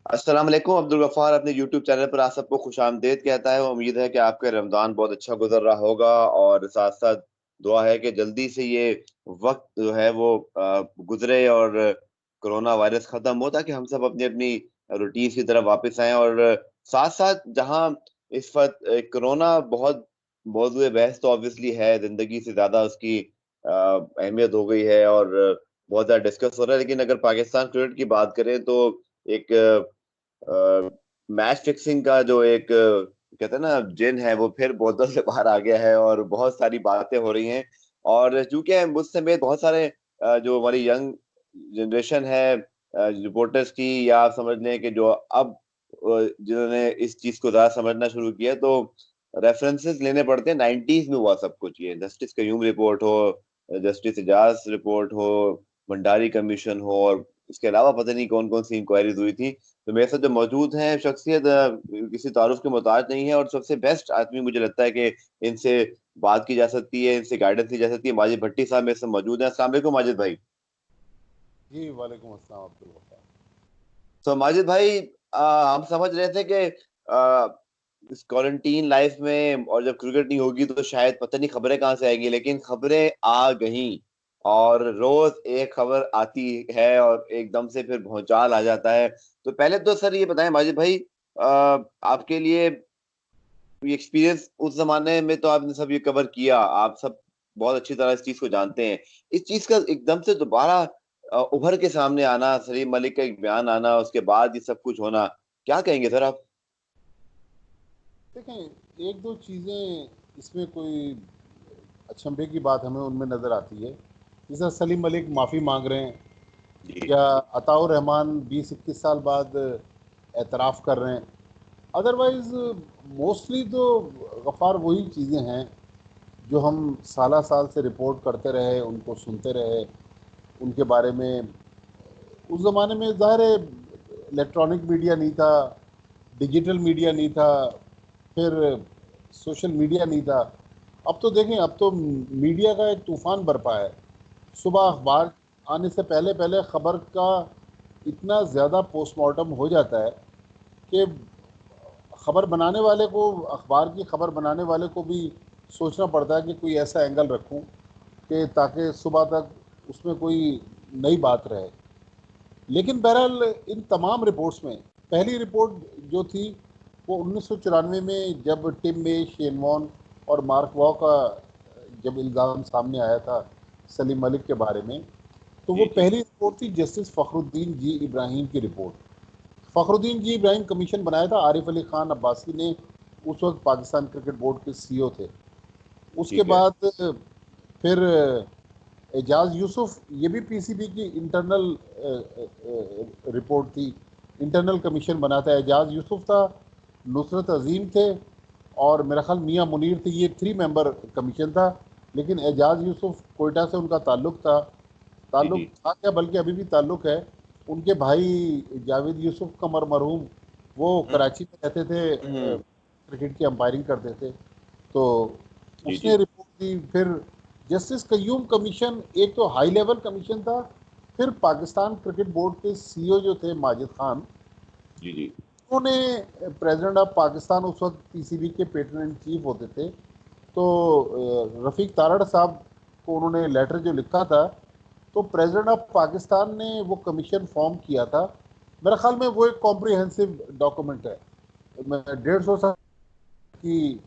अस्सलाम वालेकुम। अब्दुल गफ्फार अपने YouTube चैनल पर आप सबको खुशामदीद कहता है। उम्मीद है कि आपका रमज़ान बहुत अच्छा गुजर रहा होगा और साथ साथ दुआ है कि जल्दी से ये वक्त जो है वो गुजरे और कोरोना वायरस खत्म हो, ताकि हम सब अपनी अपनी रूटीन की तरफ वापस आएं। और साथ साथ जहां इस वक्त कोरोना बहुत मौजूद बहस तो ऑब्वियसली है, जिंदगी से ज्यादा उसकी अहमियत हो गई है और बहुत ज्यादा डिस्कस हो रहा है। लेकिन अगर पाकिस्तान क्रिकेट की बात करें तो एक मैच फिक्सिंग का जो एक कहते हैं ना जिन है, वो फिर बोतल से बाहर आ गया है और बहुत सारी बातें हो रही हैं। और चूंकि मुझ समेत बहुत सारे जो हमारी यंग जनरेशन है रिपोर्टर्स की, या आप समझ लें कि जो अब जिन्होंने इस चीज को ज्यादा समझना शुरू किया, तो रेफरेंसेस लेने पड़ते हैं। 90s में हुआ सब कुछ, ये जस्टिस कयूम रिपोर्ट हो, जस्टिस एजाज रिपोर्ट हो, भंडारी कमीशन हो, और इसके अलावा पता नहीं कौन कौन सी इंक्वायरीज हुई थी। तो मेरे साथ जो मौजूद हैं शख्सियत किसी तारुफ के मोहताज नहीं है, और सबसे बेस्ट आदमी मुझे लगता है कि इनसे बात की जा सकती है, इनसे गाइडेंस ली जा सकती है। माजिद भट्टी साहब मेरे साथ मौजूद हैं। अस्सलाम वालेकुम माजिद भाई। जी वालेकुम अस्सलाम अब्दुल वफ़ार। तो माजिद भाई, हम समझ रहे थे कि आ, इस क्वारंटीन लाइफ में और जब क्रिकेट नहीं होगी तो शायद पता नहीं खबरें कहाँ से आएंगी, लेकिन खबरें आ गईं। और रोज एक खबर आती है और एकदम से फिर भूचाल आ जाता है। तो पहले तो सर ये बताएं माजिद भाई, आपके लिए ये एक्सपीरियंस, उस जमाने में तो आपने सब ये कवर किया, आप सब बहुत अच्छी तरह इस चीज को जानते हैं। इस चीज का एकदम से दोबारा उभर के सामने आना, सलीम मलिक का एक बयान आना, उसके बाद ये सब कुछ होना, क्या कहेंगे सर आप? देखें, एक दो चीज़ें इसमें कोई अचंभे की बात हमें उनमें नज़र आती है। जैसा सलीम मलिक माफ़ी मांग रहे हैं, जी। या अताउर रहमान 20-21 साल बाद एतराफ़ कर रहे हैं। अदरवाइज़ मोस्टली तो गफ़ार वही चीज़ें हैं जो हम साला साल से रिपोर्ट करते रहे, उनको सुनते रहे, उनके बारे में। उस ज़माने में ज़ाहिर है इलेक्ट्रॉनिक मीडिया नहीं था, डिजिटल मीडिया नहीं था, फिर सोशल मीडिया नहीं था। अब तो देखें, अब तो मीडिया का एक तूफान बरपा है। सुबह अखबार आने से पहले पहले खबर का इतना ज़्यादा पोस्टमार्टम हो जाता है कि खबर बनाने वाले को, अखबार की खबर बनाने वाले को भी सोचना पड़ता है कि कोई ऐसा एंगल रखूं कि ताकि सुबह तक उसमें कोई नई बात रहे। लेकिन बहरहाल इन तमाम रिपोर्ट्स में पहली रिपोर्ट जो थी वो 1994 में, जब टिम में, शेन वॉन और मार्क वॉ का जब इल्ज़ाम सामने आया था सलीम मलिक के बारे में, तो वो जी जी। पहली रिपोर्ट थी जस्टिस फ़खरुद्दीन जी इब्राहिम की रिपोर्ट। फ़खरुद्दीन जी इब्राहिम कमीशन बनाया था, आरिफ अली ख़ान अब्बासी ने उस वक्त पाकिस्तान क्रिकेट बोर्ड के सीईओ थे। उसके ठीक है। बाद फिर एजाज यूसुफ, ये भी पीसीबी की इंटरनल रिपोर्ट थी, इंटरनल कमीशन बना था। एजाज यूसुफ था, नुसरत अजीम थे, और मेरा ख्याल मियाँ मुनीर थे। ये 3 मेंबर कमीशन था। लेकिन एजाज यूसुफ, कोयटा से उनका ताल्लुक था, जी जी। ताल्लुक था क्या, बल्कि अभी भी ताल्लुक है। उनके भाई जावेद यूसुफ कमर मरहूम, वो हम्म। कराची में रहते थे, हम्म। क्रिकेट की अंपायरिंग करते थे। तो जी उसने जी। रिपोर्ट दी। फिर जस्टिस कयूम कमीशन, एक तो हाई लेवल कमीशन था। फिर पाकिस्तान क्रिकेट बोर्ड के सीईओ जो थे माजिद खान, जी जी। उन्होंने, प्रेसिडेंट ऑफ पाकिस्तान उस वक्त पीसीबी के पेटर्न इन चीफ होते थे, तो रफ़ीक तारड़ साहब को उन्होंने लेटर जो लिखा था, तो प्रेसिडेंट ऑफ पाकिस्तान ने वो कमीशन फॉर्म किया था। मेरे ख्याल में वो एक कॉम्प्रिहेंसिव डॉक्यूमेंट है। मैं 150 साल की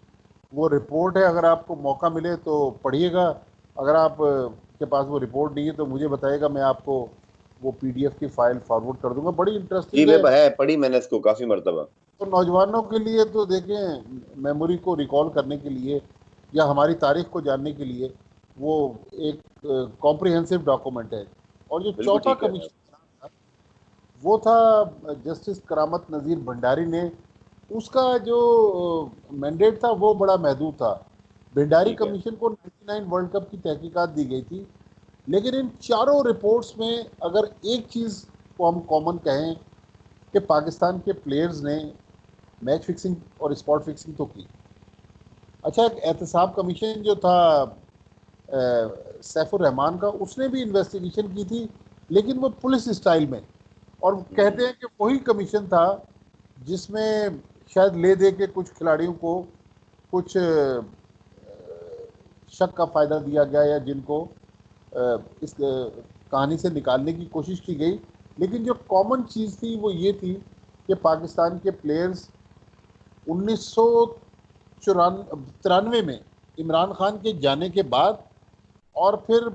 वो रिपोर्ट है। अगर आपको मौका मिले तो पढ़िएगा। अगर आप के पास वो रिपोर्ट नहीं है तो मुझे बताइएगा, मैं आपको वो पीडीएफ की फाइल फॉरवर्ड कर दूंगा। बड़ी जी, इंटरेस्टिंग मैं है। है पढ़ी मैंने इसको काफी मर्तबा। तो नौजवानों के लिए तो देखें, मेमोरी को रिकॉल करने के लिए या हमारी तारीख को जानने के लिए वो एक कॉम्प्रिहेंसिव डॉक्यूमेंट है। और जो बिल्कुल चौथा ठीक है। कमीशन था वो था जस्टिस करामत नज़ीर भंडारी ने। उसका जो मैंडेट था वो बड़ा महदूद था। भंडारी ठीक है। कमीशन को 99 वर्ल्ड कप की तहकीकात दी गई थी। लेकिन इन चारों रिपोर्ट्स में अगर एक चीज़ को हम कॉमन कहें कि पाकिस्तान के प्लेयर्स ने मैच फिक्सिंग और स्पॉट फिक्सिंग तो की। अच्छा, एक एहतसाब कमीशन जो था सैफुर रहमान का, उसने भी इन्वेस्टिगेशन की थी, लेकिन वो पुलिस स्टाइल में। और कहते हैं कि वही कमीशन था जिसमें शायद ले दे के कुछ खिलाड़ियों को कुछ शक का फायदा दिया गया, या जिनको इस कहानी से निकालने की कोशिश की गई। लेकिन जो कॉमन चीज़ थी वो ये थी कि पाकिस्तान के प्लेयर्स 1993 में इमरान खान के जाने के बाद, और फिर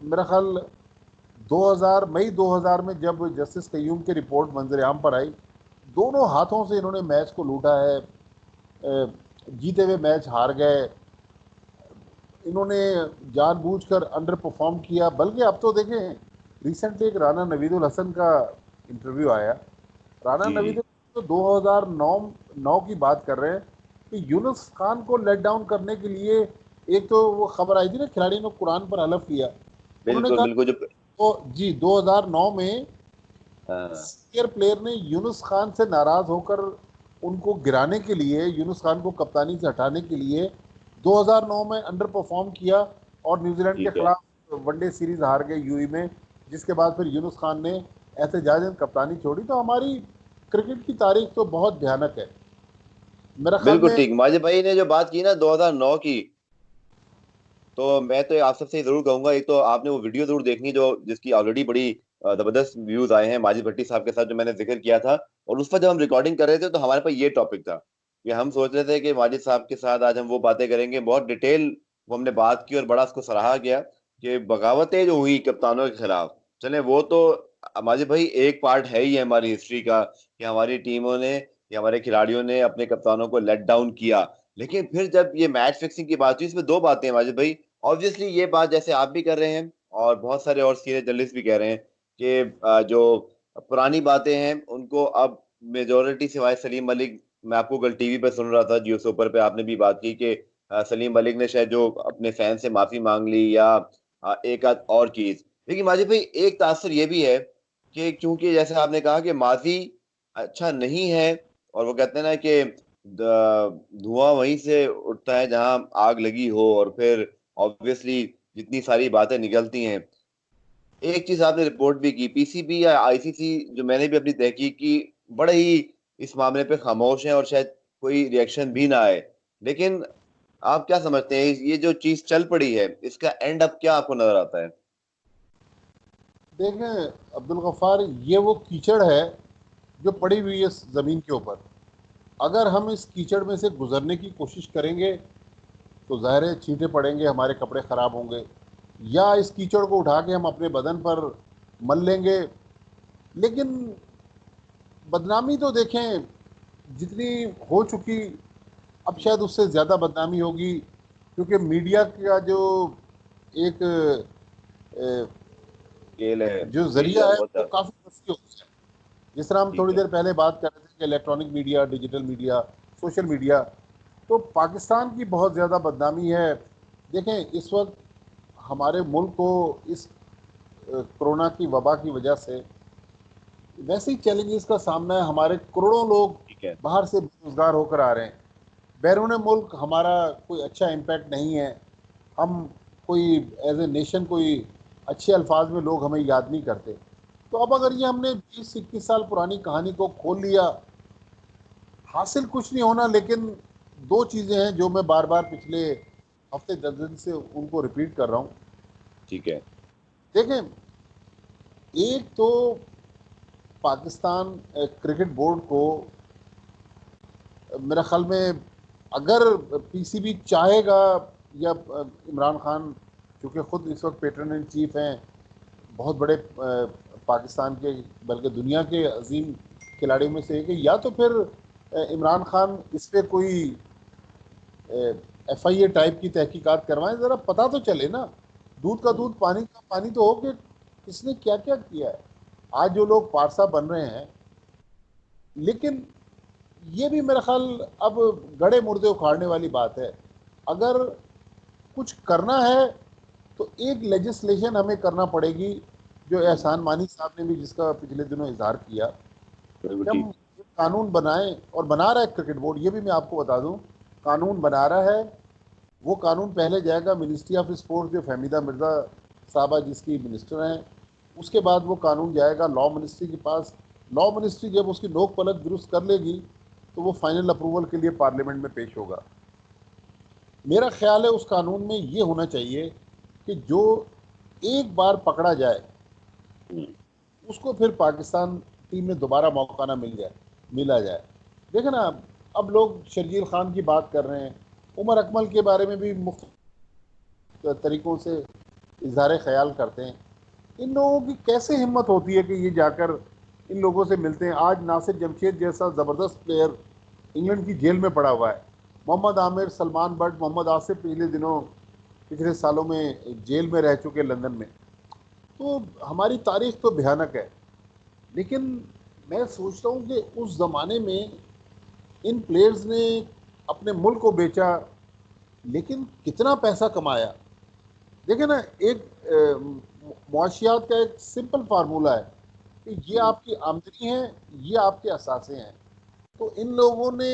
मेरा ख्याल 2000 मई 2000 में जब जस्टिस कय्यूम की रिपोर्ट मंजर आम पर आई, दोनों हाथों से इन्होंने मैच को लूटा है। जीते हुए मैच हार गए, इन्होंने जानबूझकर अंडर परफॉर्म किया। बल्कि अब तो देखें, रिसेंटली एक राना नवीदुल हसन का इंटरव्यू आया। राना जी जी। नवीदुल तो 2009 की बात कर रहे हैं कि यूनुस खान को लेट डाउन करने के लिए, एक तो वो खबर आई थी ना, खिलाड़ी ने कुरान पर हलफ किया। उन्होंने बिल्कुल कहा बिल्कुल, जो तो जी 2009 में हाँ, सीनियर प्लेयर ने यूनुस खान से नाराज होकर उनको गिराने के लिए, यूनुस खान को कप्तानी से हटाने के लिए 2009 में अंडर परफॉर्म किया, और न्यूजीलैंड के ठीक है। खिलाफ वनडे सीरीज हार गए यूई में, जिसके बाद फिर यूनुस खान ने एहतजाजन कप्तानी छोड़ी। तो हमारी क्रिकेट की तारीख तो बहुत भयानक है मेरा ख्याल बिल्कुल में। ठीक, माजिद भाई ने जो बात की ना 2009 की, तो मैं तो आप सबसे जरूर कहूंगा, एक तो आपने वो वीडियो जरूर देखनी जो जिसकी ऑलरेडी बड़ी जबरदस्त व्यूज आए हैं माजिद भट्टी साहब के साथ, जो मैंने जिक्र किया था। और उस पर जब हम रिकॉर्डिंग कर रहे थे तो हमारे पास ये टॉपिक था कि हम सोच रहे थे कि माजिद साहब के साथ आज हम वो बातें करेंगे, बहुत डिटेल वो हमने बात की और बड़ा उसको सराहा गया कि बगावतें जो हुई कप्तानों के खिलाफ, चले वो तो माजिद भाई एक पार्ट है ही है हमारी हिस्ट्री का, कि हमारी टीमों ने या हमारे खिलाड़ियों ने अपने कप्तानों को लेट डाउन किया। लेकिन फिर जब ये मैच फिक्सिंग की बात हुई, इसमें दो बातें हैं माजिद भाई। ऑब्वियसली ये बात जैसे आप भी कर रहे हैं और बहुत सारे और सीनियर जर्नलिस्ट भी कह रहे हैं कि जो पुरानी बातें हैं उनको अब मेजोरिटी सिवाय सलीम मलिक, मैं आपको कल टीवी पे सुन रहा था जियो सुपर पे, आपने भी बात की कि सलीम मलिक ने शायद जो अपने फैन से माफी मांग ली या एक आध और चीज। लेकिन माजिद भाई एक तासर ये भी है कि क्योंकि जैसे आपने कहा कि माजी अच्छा नहीं है, और वो कहते हैं ना कि धुआं वहीं से उठता है जहां आग लगी हो, और फिर ऑब्वियसली जितनी सारी बातें निकलती हैं। एक चीज आपने रिपोर्ट भी की, पीसीबी या आईसीसी, जो मैंने भी अपनी तहकीक की, बड़े ही इस मामले पे खामोश हैं और शायद कोई रिएक्शन भी ना आए। लेकिन आप क्या समझते हैं, ये जो चीज चल पड़ी है इसका एंड अब क्या आपको नजर आता है? देखें अब्दुल गफ्फार, ये वो कीचड़ है जो पड़ी हुई है इस ज़मीन के ऊपर। अगर हम इस कीचड़ में से गुजरने की कोशिश करेंगे तो ज़ाहिर है छींटे पड़ेंगे, हमारे कपड़े ख़राब होंगे, या इस कीचड़ को उठा के हम अपने बदन पर मल लेंगे। लेकिन बदनामी तो देखें जितनी हो चुकी, अब शायद उससे ज़्यादा बदनामी होगी, क्योंकि मीडिया का जो एक खेल है जो जरिया मीडिया है बहुत वो ज्यादा। काफ़ी वसी हो गया है। जिस तरह हम ठीक थोड़ी है। देर पहले बात कर रहे थे कि electronic media, digital media, social media, तो पाकिस्तान की बहुत ज़्यादा बदनामी है। देखें इस वक्त हमारे मुल्क को इस कोरोना की वबा की वजह से वैसे ही चैलेंजेस का सामना है। हमारे करोड़ों लोग ठीक है। बाहर से बेरोजगार होकर आ रहे हैं। बैरून मुल्क हमारा कोई अच्छा इम्पैक्ट नहीं है। हम कोई एज ए नेशन कोई अच्छे अल्फाज में लोग हमें याद नहीं करते। तो अब अगर ये हमने 20-21 साल पुरानी कहानी को खोल लिया, हासिल कुछ नहीं होना। लेकिन दो चीज़ें हैं जो मैं बार बार पिछले हफ्ते 10 दिन से उनको रिपीट कर रहा हूँ। ठीक है। देखें, एक तो पाकिस्तान क्रिकेट बोर्ड को, मेरा ख्याल में, अगर पीसीबी चाहेगा, या इमरान खान चूँकि ख़ुद इस वक्त पेट्रन इन चीफ हैं, बहुत बड़े पाकिस्तान के बल्कि दुनिया के अजीम खिलाड़ियों में से एक है, या तो फिर इमरान खान इस पर कोई FIA टाइप की तहकीकात करवाएं, ज़रा पता तो चले ना। दूध का दूध पानी का पानी तो हो कि किसने क्या क्या किया है। आज जो लोग पारसा बन रहे हैं, लेकिन ये भी मेरा ख्याल अब गड़े मुर्दे उखाड़ने वाली बात है। अगर कुछ करना है तो एक लेजिस्लेशन हमें करना पड़ेगी, जो एहसान मानी साहब ने भी जिसका पिछले दिनों इजहार किया, बिल्कुल कि हम ठीक। एक कानून बनाएं। और बना रहा है क्रिकेट बोर्ड, ये भी मैं आपको बता दूं, कानून बना रहा है। वो कानून पहले जाएगा मिनिस्ट्री ऑफ स्पोर्ट्स, जो फहमीदा मिर्ज़ा साहबा जिसकी मिनिस्टर हैं, उसके बाद वो कानून जाएगा लॉ मिनिस्ट्री के पास। लॉ मिनिस्ट्री जब उसकी नोक पलक दुरुस्त कर लेगी तो वो फाइनल अप्रूवल के लिए पार्लियामेंट में पेश होगा। मेरा ख्याल है उस कानून में ये होना चाहिए कि जो एक बार पकड़ा जाए हम्म, उसको फिर पाकिस्तान टीम में दोबारा मौका ना मिला जाए। देखे ना, अब लोग शर्जील खान की बात कर रहे हैं, उमर अकमल के बारे में भी मुख्त तरीकों से इजहार ख्याल करते हैं। इन लोगों की कैसे हिम्मत होती है कि ये जाकर इन लोगों से मिलते हैं। आज नासिर जमशेद जैसा ज़बरदस्त प्लेयर इंग्लैंड की जेल में पड़ा हुआ है। मोहम्मद आमिर, सलमान बट, मोहम्मद आसिफ पिछले सालों में जेल में रह चुके लंदन में। तो हमारी तारीख तो भयानक है। लेकिन मैं सोचता हूँ कि उस ज़माने में इन प्लेयर्स ने अपने मुल्क को बेचा, लेकिन कितना पैसा कमाया। देखिए ना, एक मुआशियात का एक सिंपल फार्मूला है कि ये हम्म, आपकी आमदनी है, ये आपके असासे हैं। तो इन लोगों ने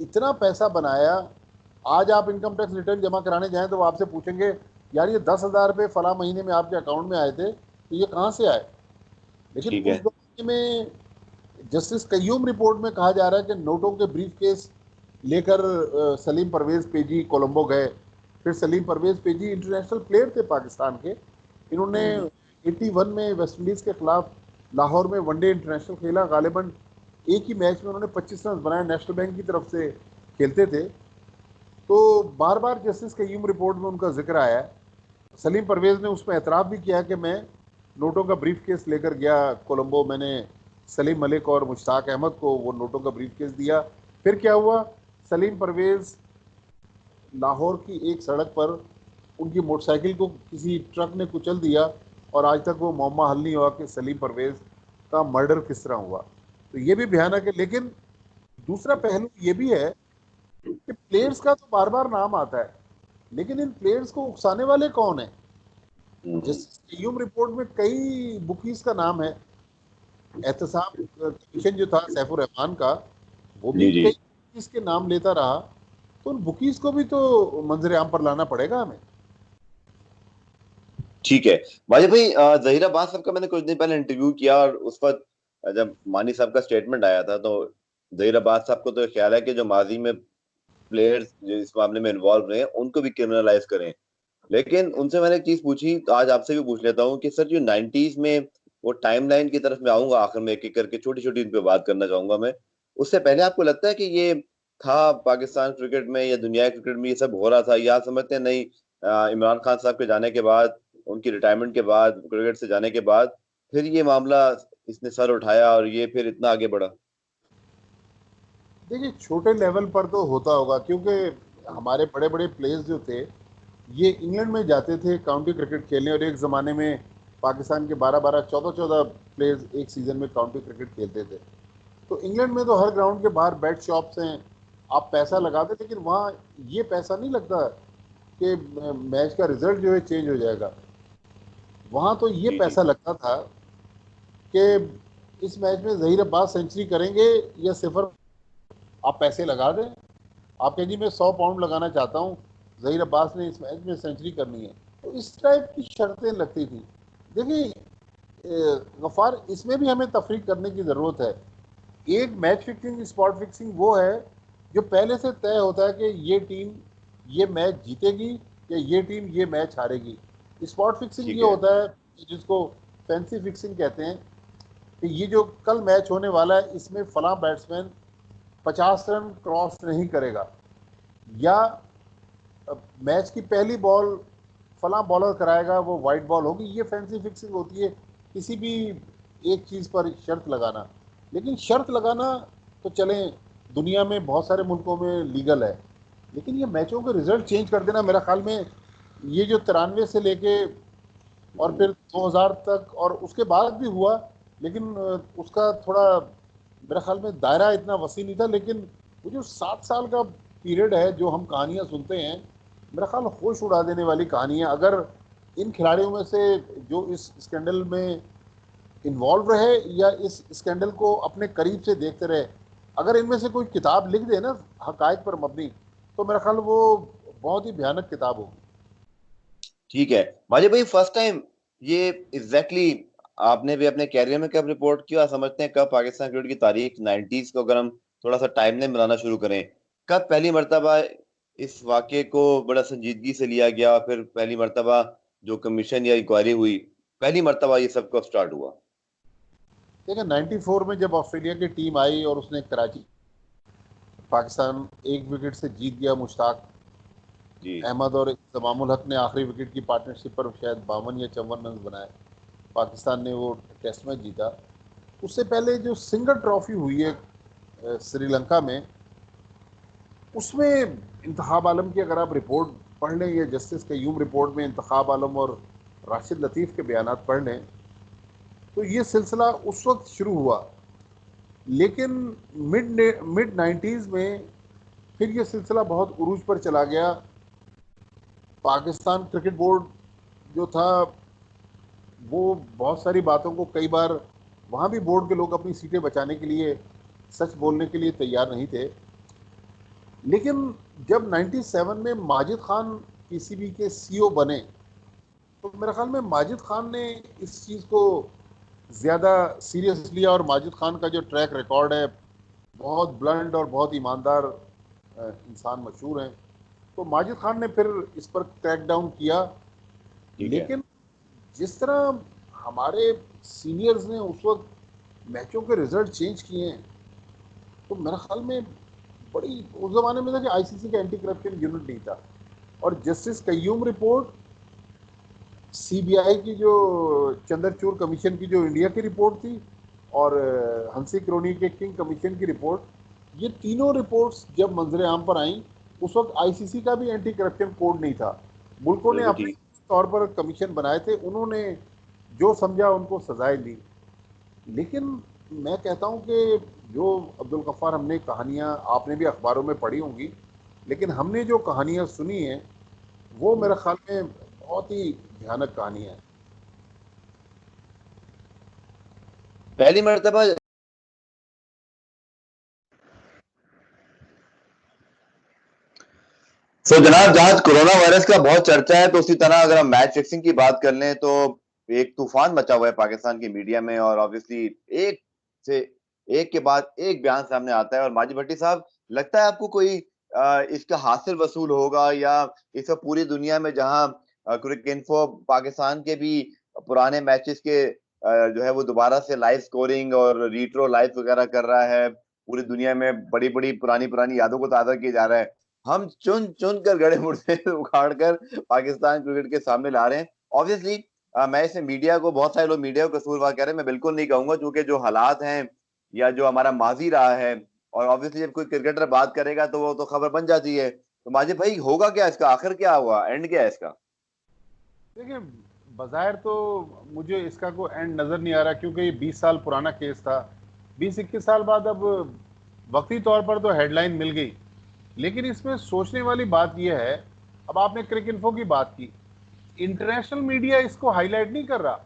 इतना पैसा बनाया। आज आप इनकम टैक्स रिटर्न जमा कराने जाएं तो वो आपसे पूछेंगे, यार ये 10,000 रुपये फला महीने में आपके अकाउंट में आए थे, तो ये कहाँ से आए। लेकिन ठीक उस है। जमाने में जस्टिस कय्यूम रिपोर्ट में कहा जा रहा है कि नोटों के ब्रीफ केस लेकर सलीम परवेज पेजी कोलंबो गए। फिर सलीम परवेज पेजी इंटरनेशनल प्लेयर थे पाकिस्तान के। इन्होंने हम्म, 81 में वेस्ट इंडीज़ के खिलाफ लाहौर में वनडे इंटरनेशनल खेला। गालिबन एक ही मैच में उन्होंने 25 रन बनाए, नेशनल बैंक की तरफ से खेलते थे। तो बार बार जस्टिस कय्यूम रिपोर्ट में उनका जिक्र आया है। सलीम परवेज ने उसमें एतराफ़ भी किया कि मैं नोटों का ब्रीफ केस लेकर गया कोलंबो, मैंने सलीम मलिक और मुश्ताक अहमद को वो नोटों का ब्रीफ केस दिया। फिर क्या हुआ, सलीम परवेज लाहौर की एक सड़क पर उनकी मोटरसाइकिल को किसी ट्रक ने कुचल दिया, और आज तक वो मुअम्मा हल नहीं हुआ कि सलीम परवेज का मर्डर किस तरह हुआ। तो ये भी भयानक है। लेकिन दूसरा पहलू ये भी है कि प्लेयर्स का तो बार बार नाम आता है, लेकिन इन प्लेयर्स को उकसाने वाले कौन है। हम्म, जस्टिस कय्यूम रिपोर्ट में कई बुकीज का नाम है। एहतसाब कमीशन जो था सैफुर रहमान का, वो भी जी जी। कई बुकीज के नाम लेता रहा। तो उन बुकीज को भी तो मंजर आम पर लाना पड़ेगा हमें। ठीक है। वाजिब भाई, जहीर अब्बास साहब का मैंने कुछ दिन पहले इंटरव्यू किया, और उस वक्त जब मानी साहब का स्टेटमेंट आया था, तो जहीर अब्बास साहब को तो ख्याल है कि जो माजी में प्लेयर्स जो इस मामले में इन्वॉल्व रहे हैं उनको भी क्रिमिनलाइज करें। लेकिन उनसे मैंने एक चीज पूछी, तो आज आपसे भी पूछ लेता हूँ कि सर, जो 90s में, वो टाइमलाइन की तरफ मैं आऊंगा आखिर में, एक एक करके छोटी छोटी इन पे बात करना चाहूंगा मैं। उससे पहले आपको लगता है कि ये था पाकिस्तान क्रिकेट में या दुनिया क्रिकेट में ये सब हो रहा था, या समझते हैं नहीं, इमरान खान साहब के जाने के बाद, उनकी रिटायरमेंट के बाद, क्रिकेट से जाने के बाद, फिर ये मामला इसने सर उठाया और ये फिर इतना आगे बढ़ा? देखिए, छोटे लेवल पर तो होता होगा, क्योंकि हमारे बड़े बड़े प्लेयर्स जो थे ये इंग्लैंड में जाते थे काउंटी क्रिकेट खेलने। और एक ज़माने में पाकिस्तान के 12-12, 14-14 प्लेयर्स एक सीज़न में काउंटी क्रिकेट खेलते थे। तो इंग्लैंड में तो हर ग्राउंड के बाहर बेट शॉप्स हैं, आप पैसा लगा दें। लेकिन वहाँ ये पैसा नहीं लगता कि मैच का रिजल्ट जो है चेंज हो जाएगा। वहाँ तो ये जी जी। पैसा लगता था कि इस मैच में जहीर अब्बास सेंचुरी करेंगे या सिफर। आप पैसे लगा दें, आप कहें जी मैं 100 पाउंड लगाना चाहता हूँ, जहीर अब्बास ने इस मैच में सेंचुरी करनी है। तो इस टाइप की शर्तें लगती थी। देखिए गफ्फार, इसमें भी हमें तफरीक करने की ज़रूरत है। एक मैच फिक्सिंग, स्पॉट फिक्सिंग वो है जो पहले से तय होता है कि ये टीम ये मैच जीतेगी या ये टीम ये मैच हारेगी। स्पॉट फिक्सिंग ठीक ये है। होता है जिसको फैंसी फिक्सिंग कहते हैं, कि ये जो कल मैच होने वाला है इसमें फला बैट्समैन 50 रन क्रॉस नहीं करेगा, या मैच की पहली बॉल फला बॉलर कराएगा, वो वाइट बॉल होगी। ये फैंसी फिक्सिंग होती है, किसी भी एक चीज़ पर शर्त लगाना। लेकिन शर्त लगाना तो चलें, दुनिया में बहुत सारे मुल्कों में लीगल है। लेकिन ये मैचों के रिजल्ट चेंज कर देना, मेरा ख्याल में ये जो 93 से लेके और फिर 2000 तक और उसके बाद भी हुआ, लेकिन उसका थोड़ा मेरे ख्याल में दायरा इतना वसी नहीं था। लेकिन वो जो 7 साल का पीरियड है जो हम कहानियाँ सुनते हैं, मेरा ख्याल होश उड़ा देने वाली कहानी है। अगर इन खिलाड़ियों में से जो इस स्कैंडल में इन्वॉल्व रहे या इस स्कैंडल को अपने करीब से देखते रहे, अगर इनमें से कोई किताब लिख दे ना हकायक पर मबनी, तो मेरा ख्याल वो बहुत ही भयानक किताब होगी। ठीक है। माजे भाई, फर्स्ट टाइम ये एग्जैक्टली आपने भी अपने कैरियर में कब रिपोर्ट किया, समझते हैं कब पाकिस्तान क्रिकेट की तारीख 90s को अगर हम थोड़ा सा टाइमलाइन बनाना शुरू करें, कब पहली मर्तबा इस वाक़े को बड़ा संजीदगी से लिया गया, फिर पहली मर्तबा जो कमीशन या इंक्वायरी हुई, पहली मर्तबा ये सब कब स्टार्ट हुआ? देखिए 94 में जब ऑस्ट्रेलिया की टीम आई और उसने कराची, पाकिस्तान 1 विकेट से जीत गया। मुश्ताक जी। अहमद और तमामुल हक ने आखिरी विकेट की पार्टनरशिप पर शायद 52 या 54 रन बनाए। पाकिस्तान ने वो टेस्ट मैच जीता। उससे पहले जो सिंगर ट्रॉफी हुई है श्रीलंका में, उसमें इंतखाब आलम की अगर आप रिपोर्ट पढ़ लें, या जस्टिस कयूम रिपोर्ट में इंतखाब आलम और राशिद लतीफ़ के बयानात पढ़ लें, तो ये सिलसिला उस वक्त शुरू हुआ। लेकिन मिड 90s में फिर ये सिलसिला बहुत उरूज पर चला गया। पाकिस्तान क्रिकेट बोर्ड जो था वो बहुत सारी बातों को, कई बार वहाँ भी बोर्ड के लोग अपनी सीटें बचाने के लिए सच बोलने के लिए तैयार नहीं थे। लेकिन जब 97 में माजिद खान पीसीबी के सीईओ बने, तो मेरे ख्याल में माजिद खान ने इस चीज़ को ज़्यादा सीरियस लिया। और माजिद खान का जो ट्रैक रिकॉर्ड है, बहुत ब्लंट और बहुत ईमानदार इंसान मशहूर हैं, तो माजिद खान ने फिर इस पर क्रैक डाउन किया। ठीक है। लेकिन जिस तरह हमारे सीनियर्स ने उस वक्त मैचों के रिजल्ट चेंज किए हैं, तो मेरे ख्याल में बड़ी, उस ज़माने में था कि आईसीसी का एंटी करप्शन यूनिट नहीं था। और जस्टिस कयूम रिपोर्ट, सीबीआई की जो चंद्रचूड़ कमीशन की जो इंडिया की रिपोर्ट थी, और हंसी क्रोनी के किंग कमीशन की रिपोर्ट, ये तीनों रिपोर्ट्स जब मंजर आम पर आई, उस वक्त आईसीसी का भी एंटी करप्शन कोड नहीं था। मुल्कों ने बिल्कुल अपने ठीक। तौर पर कमीशन बनाए थे, उन्होंने जो समझा उनको सजाएं दी। लेकिन मैं कहता हूं कि जो अब्दुल गफ्फार, हमने कहानियां, आपने भी अखबारों में पढ़ी होंगी, लेकिन हमने जो कहानियां सुनी हैं वो मेरे ख्याल में बहुत ही भयानक कहानियां हैं। पहली मर्तबा जनाब, जहां कोरोना वायरस का बहुत चर्चा है, तो उसी तरह अगर हम मैच फिक्सिंग की बात कर लें, तो एक तूफान मचा हुआ है पाकिस्तान की मीडिया में, और ऑब्वियसली एक से एक के बाद एक बयान सामने आता है। और माजिद भट्टी साहब, लगता है आपको कोई इसका हासिल वसूल होगा, या इस वक्त पूरी दुनिया में जहां क्रिकेट इन्फो पाकिस्तान के भी पुराने मैचेस के जो है वो दोबारा से लाइव स्कोरिंग और रीट्रो लाइव वगैरह कर रहा है, पूरी दुनिया में बड़ी बड़ी पुरानी पुरानी यादों को ताज़ा किया जा रहा है, हम चुन चुन कर गड़े मुर्दे उखाड़ कर पाकिस्तान क्रिकेट के सामने ला रहे हैं। ऑब्वियसली मैं इसमें मीडिया को, बहुत सारे लोग मीडिया को कसूरवार कह रहे हैं, मैं बिल्कुल नहीं कहूंगा, क्योंकि जो हालात हैं या जो हमारा माजी रहा है, और ऑब्वियसली जब कोई क्रिकेटर बात करेगा तो वो तो खबर बन जाती है। तो माजिद भाई, होगा क्या इसका, आखिर क्या हुआ, एंड क्या है इसका? देखिए, बज़ाहिर तो मुझे इसका कोई एंड नज़र नहीं आ रहा, क्योंकि ये 20 साल पुराना केस था। 20-21 साल बाद अब वक्ती तौर पर तो हेडलाइन मिल गई, लेकिन इसमें सोचने वाली बात यह है, अब आपने क्रिक इन्फो की बात की, इंटरनेशनल मीडिया इसको हाईलाइट नहीं कर रहा।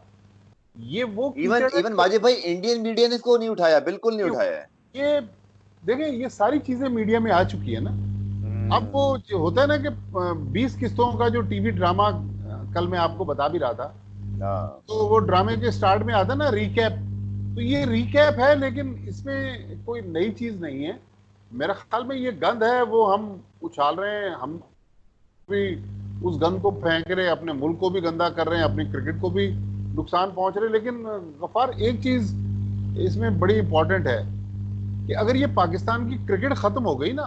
ये वो इवन कीचड़ है इवन माजिद भाई, इंडियन मीडिया ने इसको नहीं उठाया, बिल्कुल नहीं उठाया है। ये देखें, ये सारी चीजें मीडिया में आ चुकी है ना। अब वो हम्म। जो होता है ना कि 20 किस्तों का जो टीवी ड्रामा, कल मैं आपको बता भी रहा था, हाँ। तो वो ड्रामे के स्टार्ट में आता ना रिकैप, तो ये रिकैप है, लेकिन इसमें कोई नई चीज नहीं है। मेरे ख्याल में ये गंद है, वो हम उछाल रहे हैं, हम भी उस गंद को फेंक रहे हैं, अपने मुल्क को भी गंदा कर रहे हैं, अपनी क्रिकेट को भी नुकसान पहुंच रहे हैं। लेकिन गफ्फार, एक चीज इसमें बड़ी इंपॉर्टेंट है कि अगर ये पाकिस्तान की क्रिकेट खत्म हो गई ना,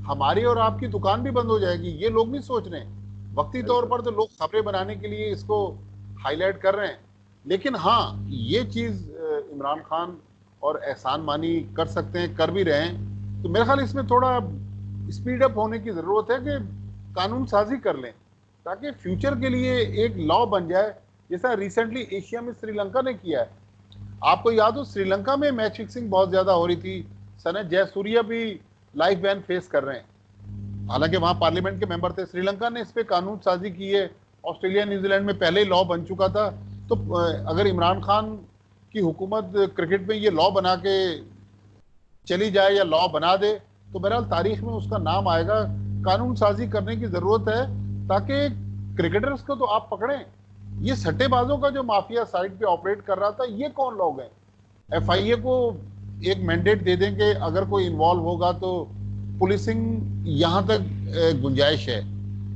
हमारी और आपकी दुकान भी बंद हो जाएगी। ये लोग नहीं सोच रहे। वक्ती तौर बिल्कुल। पर तो लोग खबरें बनाने के लिए इसको हाईलाइट कर रहे हैं, लेकिन हाँ, ये चीज इमरान खान और एहसान मानी कर सकते हैं, कर भी रहे हैं। तो मेरे ख्याल इसमें थोड़ा स्पीड अप होने की जरूरत है कि कानून साजी कर लें, ताकि फ्यूचर के लिए एक लॉ बन जाए, जैसा रिसेंटली एशिया में श्रीलंका ने किया है। आपको याद हो, श्रीलंका में मैच फिक्सिंग बहुत ज्यादा हो रही थी। सनत जयसूर्या भी लाइफ बैन फेस कर रहे हैं, हालांकि वहां पार्लियामेंट के मेंबर थे। श्रीलंका ने इस पे कानून साजी की है। ऑस्ट्रेलिया न्यूजीलैंड में पहले ही लॉ बन चुका था। तो अगर इमरान खान की हुकूमत क्रिकेट में ये लॉ बना के चली जाए या लॉ बना दे, तो बहरहाल तारीख में उसका नाम आएगा। कानून साजी करने की जरूरत है, ताकि क्रिकेटर्स को तो आप पकड़ें, ये सट्टेबाजों का जो माफिया साइड पे ऑपरेट कर रहा था, ये कौन लोग हैं? एफआईए को एक मैंडेट दे दें कि अगर कोई इन्वॉल्व होगा तो पुलिसिंग यहां तक गुंजाइश है,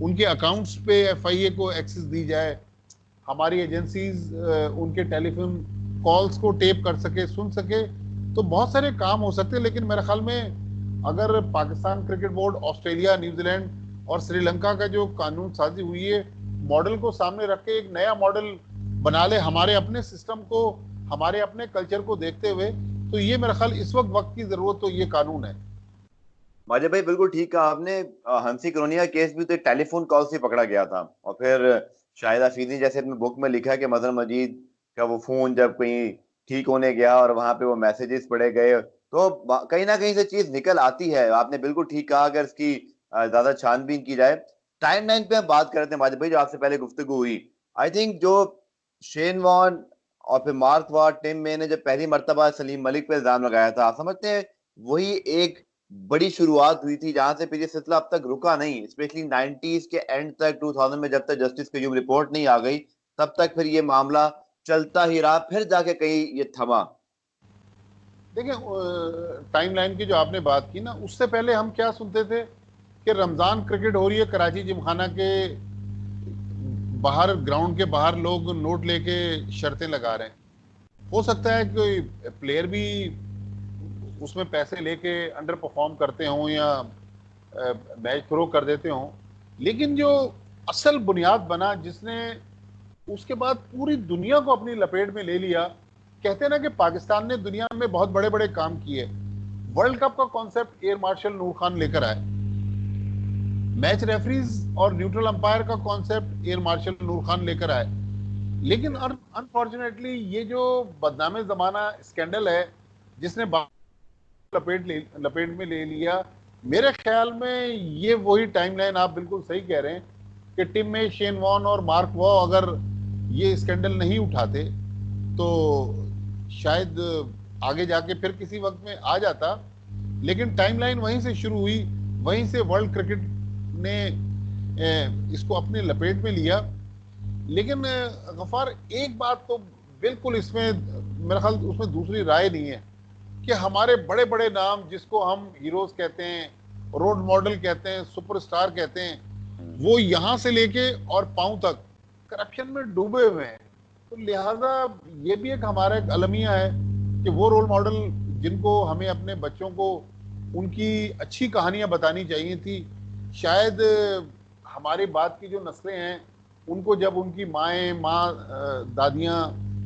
उनके अकाउंट्स पे एफआईए को एक्सेस दी जाए, हमारी एजेंसीज उनके टेलीफोन कॉल्स को टेप कर सके, सुन सके, तो बहुत सारे काम हो सकते हैं। लेकिन मेरे ख्याल में अगर Pakistan cricket board, Australia, New Zealand और श्रीलंका का जो कानून साजी हुई है, मॉडल को सामने रख के एक नया मॉडल बना ले हमारे अपने सिस्टम को, हमारे अपने कल्चर को देखते हुए, तो ये मेरा ख्याल इस वक्त की जरूरत तो ये कानून है। माजिद भाई बिल्कुल ठीक कहा आपने। हंसी क्रोनिया केस भी तो एक टेलीफोन कॉल से पकड़ा गया था, और फिर शाहिद अफरीदी जैसे अपने बुक में लिखा है कि मजहर मजीद का वो फोन जब कहीं ठीक होने गया और वहां पे वो मैसेजेस पढ़े गए, तो कहीं ना कहीं से चीज निकल आती है। आपने बिल्कुल ठीक कहा, अगर इसकी ज्यादा छानबीन की जाए। टाइमलाइन पे हम बात कर रहे थे माजिद भाई, जो आपसे पहले गुफ्तगू हुई, आई थिंक जो शेन वॉन और फिर मार्क वार्ड, टिम मे ने जब पहली मर्तबा सलीम मलिक पे इल्जाम लगाया था, आप समझते हैं वही एक बड़ी शुरुआत हुई थी, जहां से फिर ये सिलसिला अब तक रुका नहीं। स्पेशली 90s के एंड तक, 2000 में जब तक जस्टिस क्यूम रिपोर्ट नहीं आ गई, तब तक फिर ये मामला चलता ही रहा, फिर जाके कहीं ये थमा। देखिए, टाइमलाइन की जो आपने बात की ना, उससे पहले हम क्या सुनते थे कि रमजान क्रिकेट हो रही है, कराची जिमखाना के बाहर, ग्राउंड के बाहर लोग नोट लेके शर्तें लगा रहे हैं। हो सकता है कोई प्लेयर भी उसमें पैसे लेके अंडर परफॉर्म करते हों या मैच थ्रो कर देते हों, लेकिन जो असल बुनियाद बना, जिसने उसके बाद पूरी दुनिया को अपनी लपेट में ले लिया, कहते हैं ना कि पाकिस्तान ने दुनिया में बहुत बड़े बड़े काम किए। वर्ल्ड कप का कॉन्सेप्ट एयर मार्शल नूर खान लेकर आए, मैच रेफरीज और न्यूट्रल अंपायर का कॉन्सेप्ट एयर मार्शल नूर खान लेकर आए। लेकिन अनफॉर्चुनेटली ये जो बदनामे जमाना स्कैंडल है, जिसने लपेट में ले लिया, मेरे ख्याल में ये वही टाइमलाइन, आप बिल्कुल सही कह रहे हैं कि टिम में, शेन वॉन और मार्क वॉ अगर ये स्कैंडल नहीं उठाते तो शायद आगे जाके फिर किसी वक्त में आ जाता। लेकिन टाइमलाइन वहीं से शुरू हुई, वहीं से वर्ल्ड क्रिकेट ने इसको अपने लपेट में लिया। लेकिन गफार, एक बात तो बिल्कुल इसमें मेरा ख्याल उसमें दूसरी राय नहीं है कि हमारे बड़े बड़े नाम, जिसको हम हीरोज कहते हैं, रोल मॉडल कहते हैं, सुपरस्टार कहते हैं, वो यहां से लेके और पांव तक करप्शन में डूबे हुए हैं। तो लिहाजा ये भी एक हमारा एक अलमिया है कि वो रोल मॉडल जिनको हमें अपने बच्चों को उनकी अच्छी कहानियां बतानी चाहिए थी, शायद हमारी बात की जो नस्लें हैं, उनको जब उनकी माँ दादियाँ,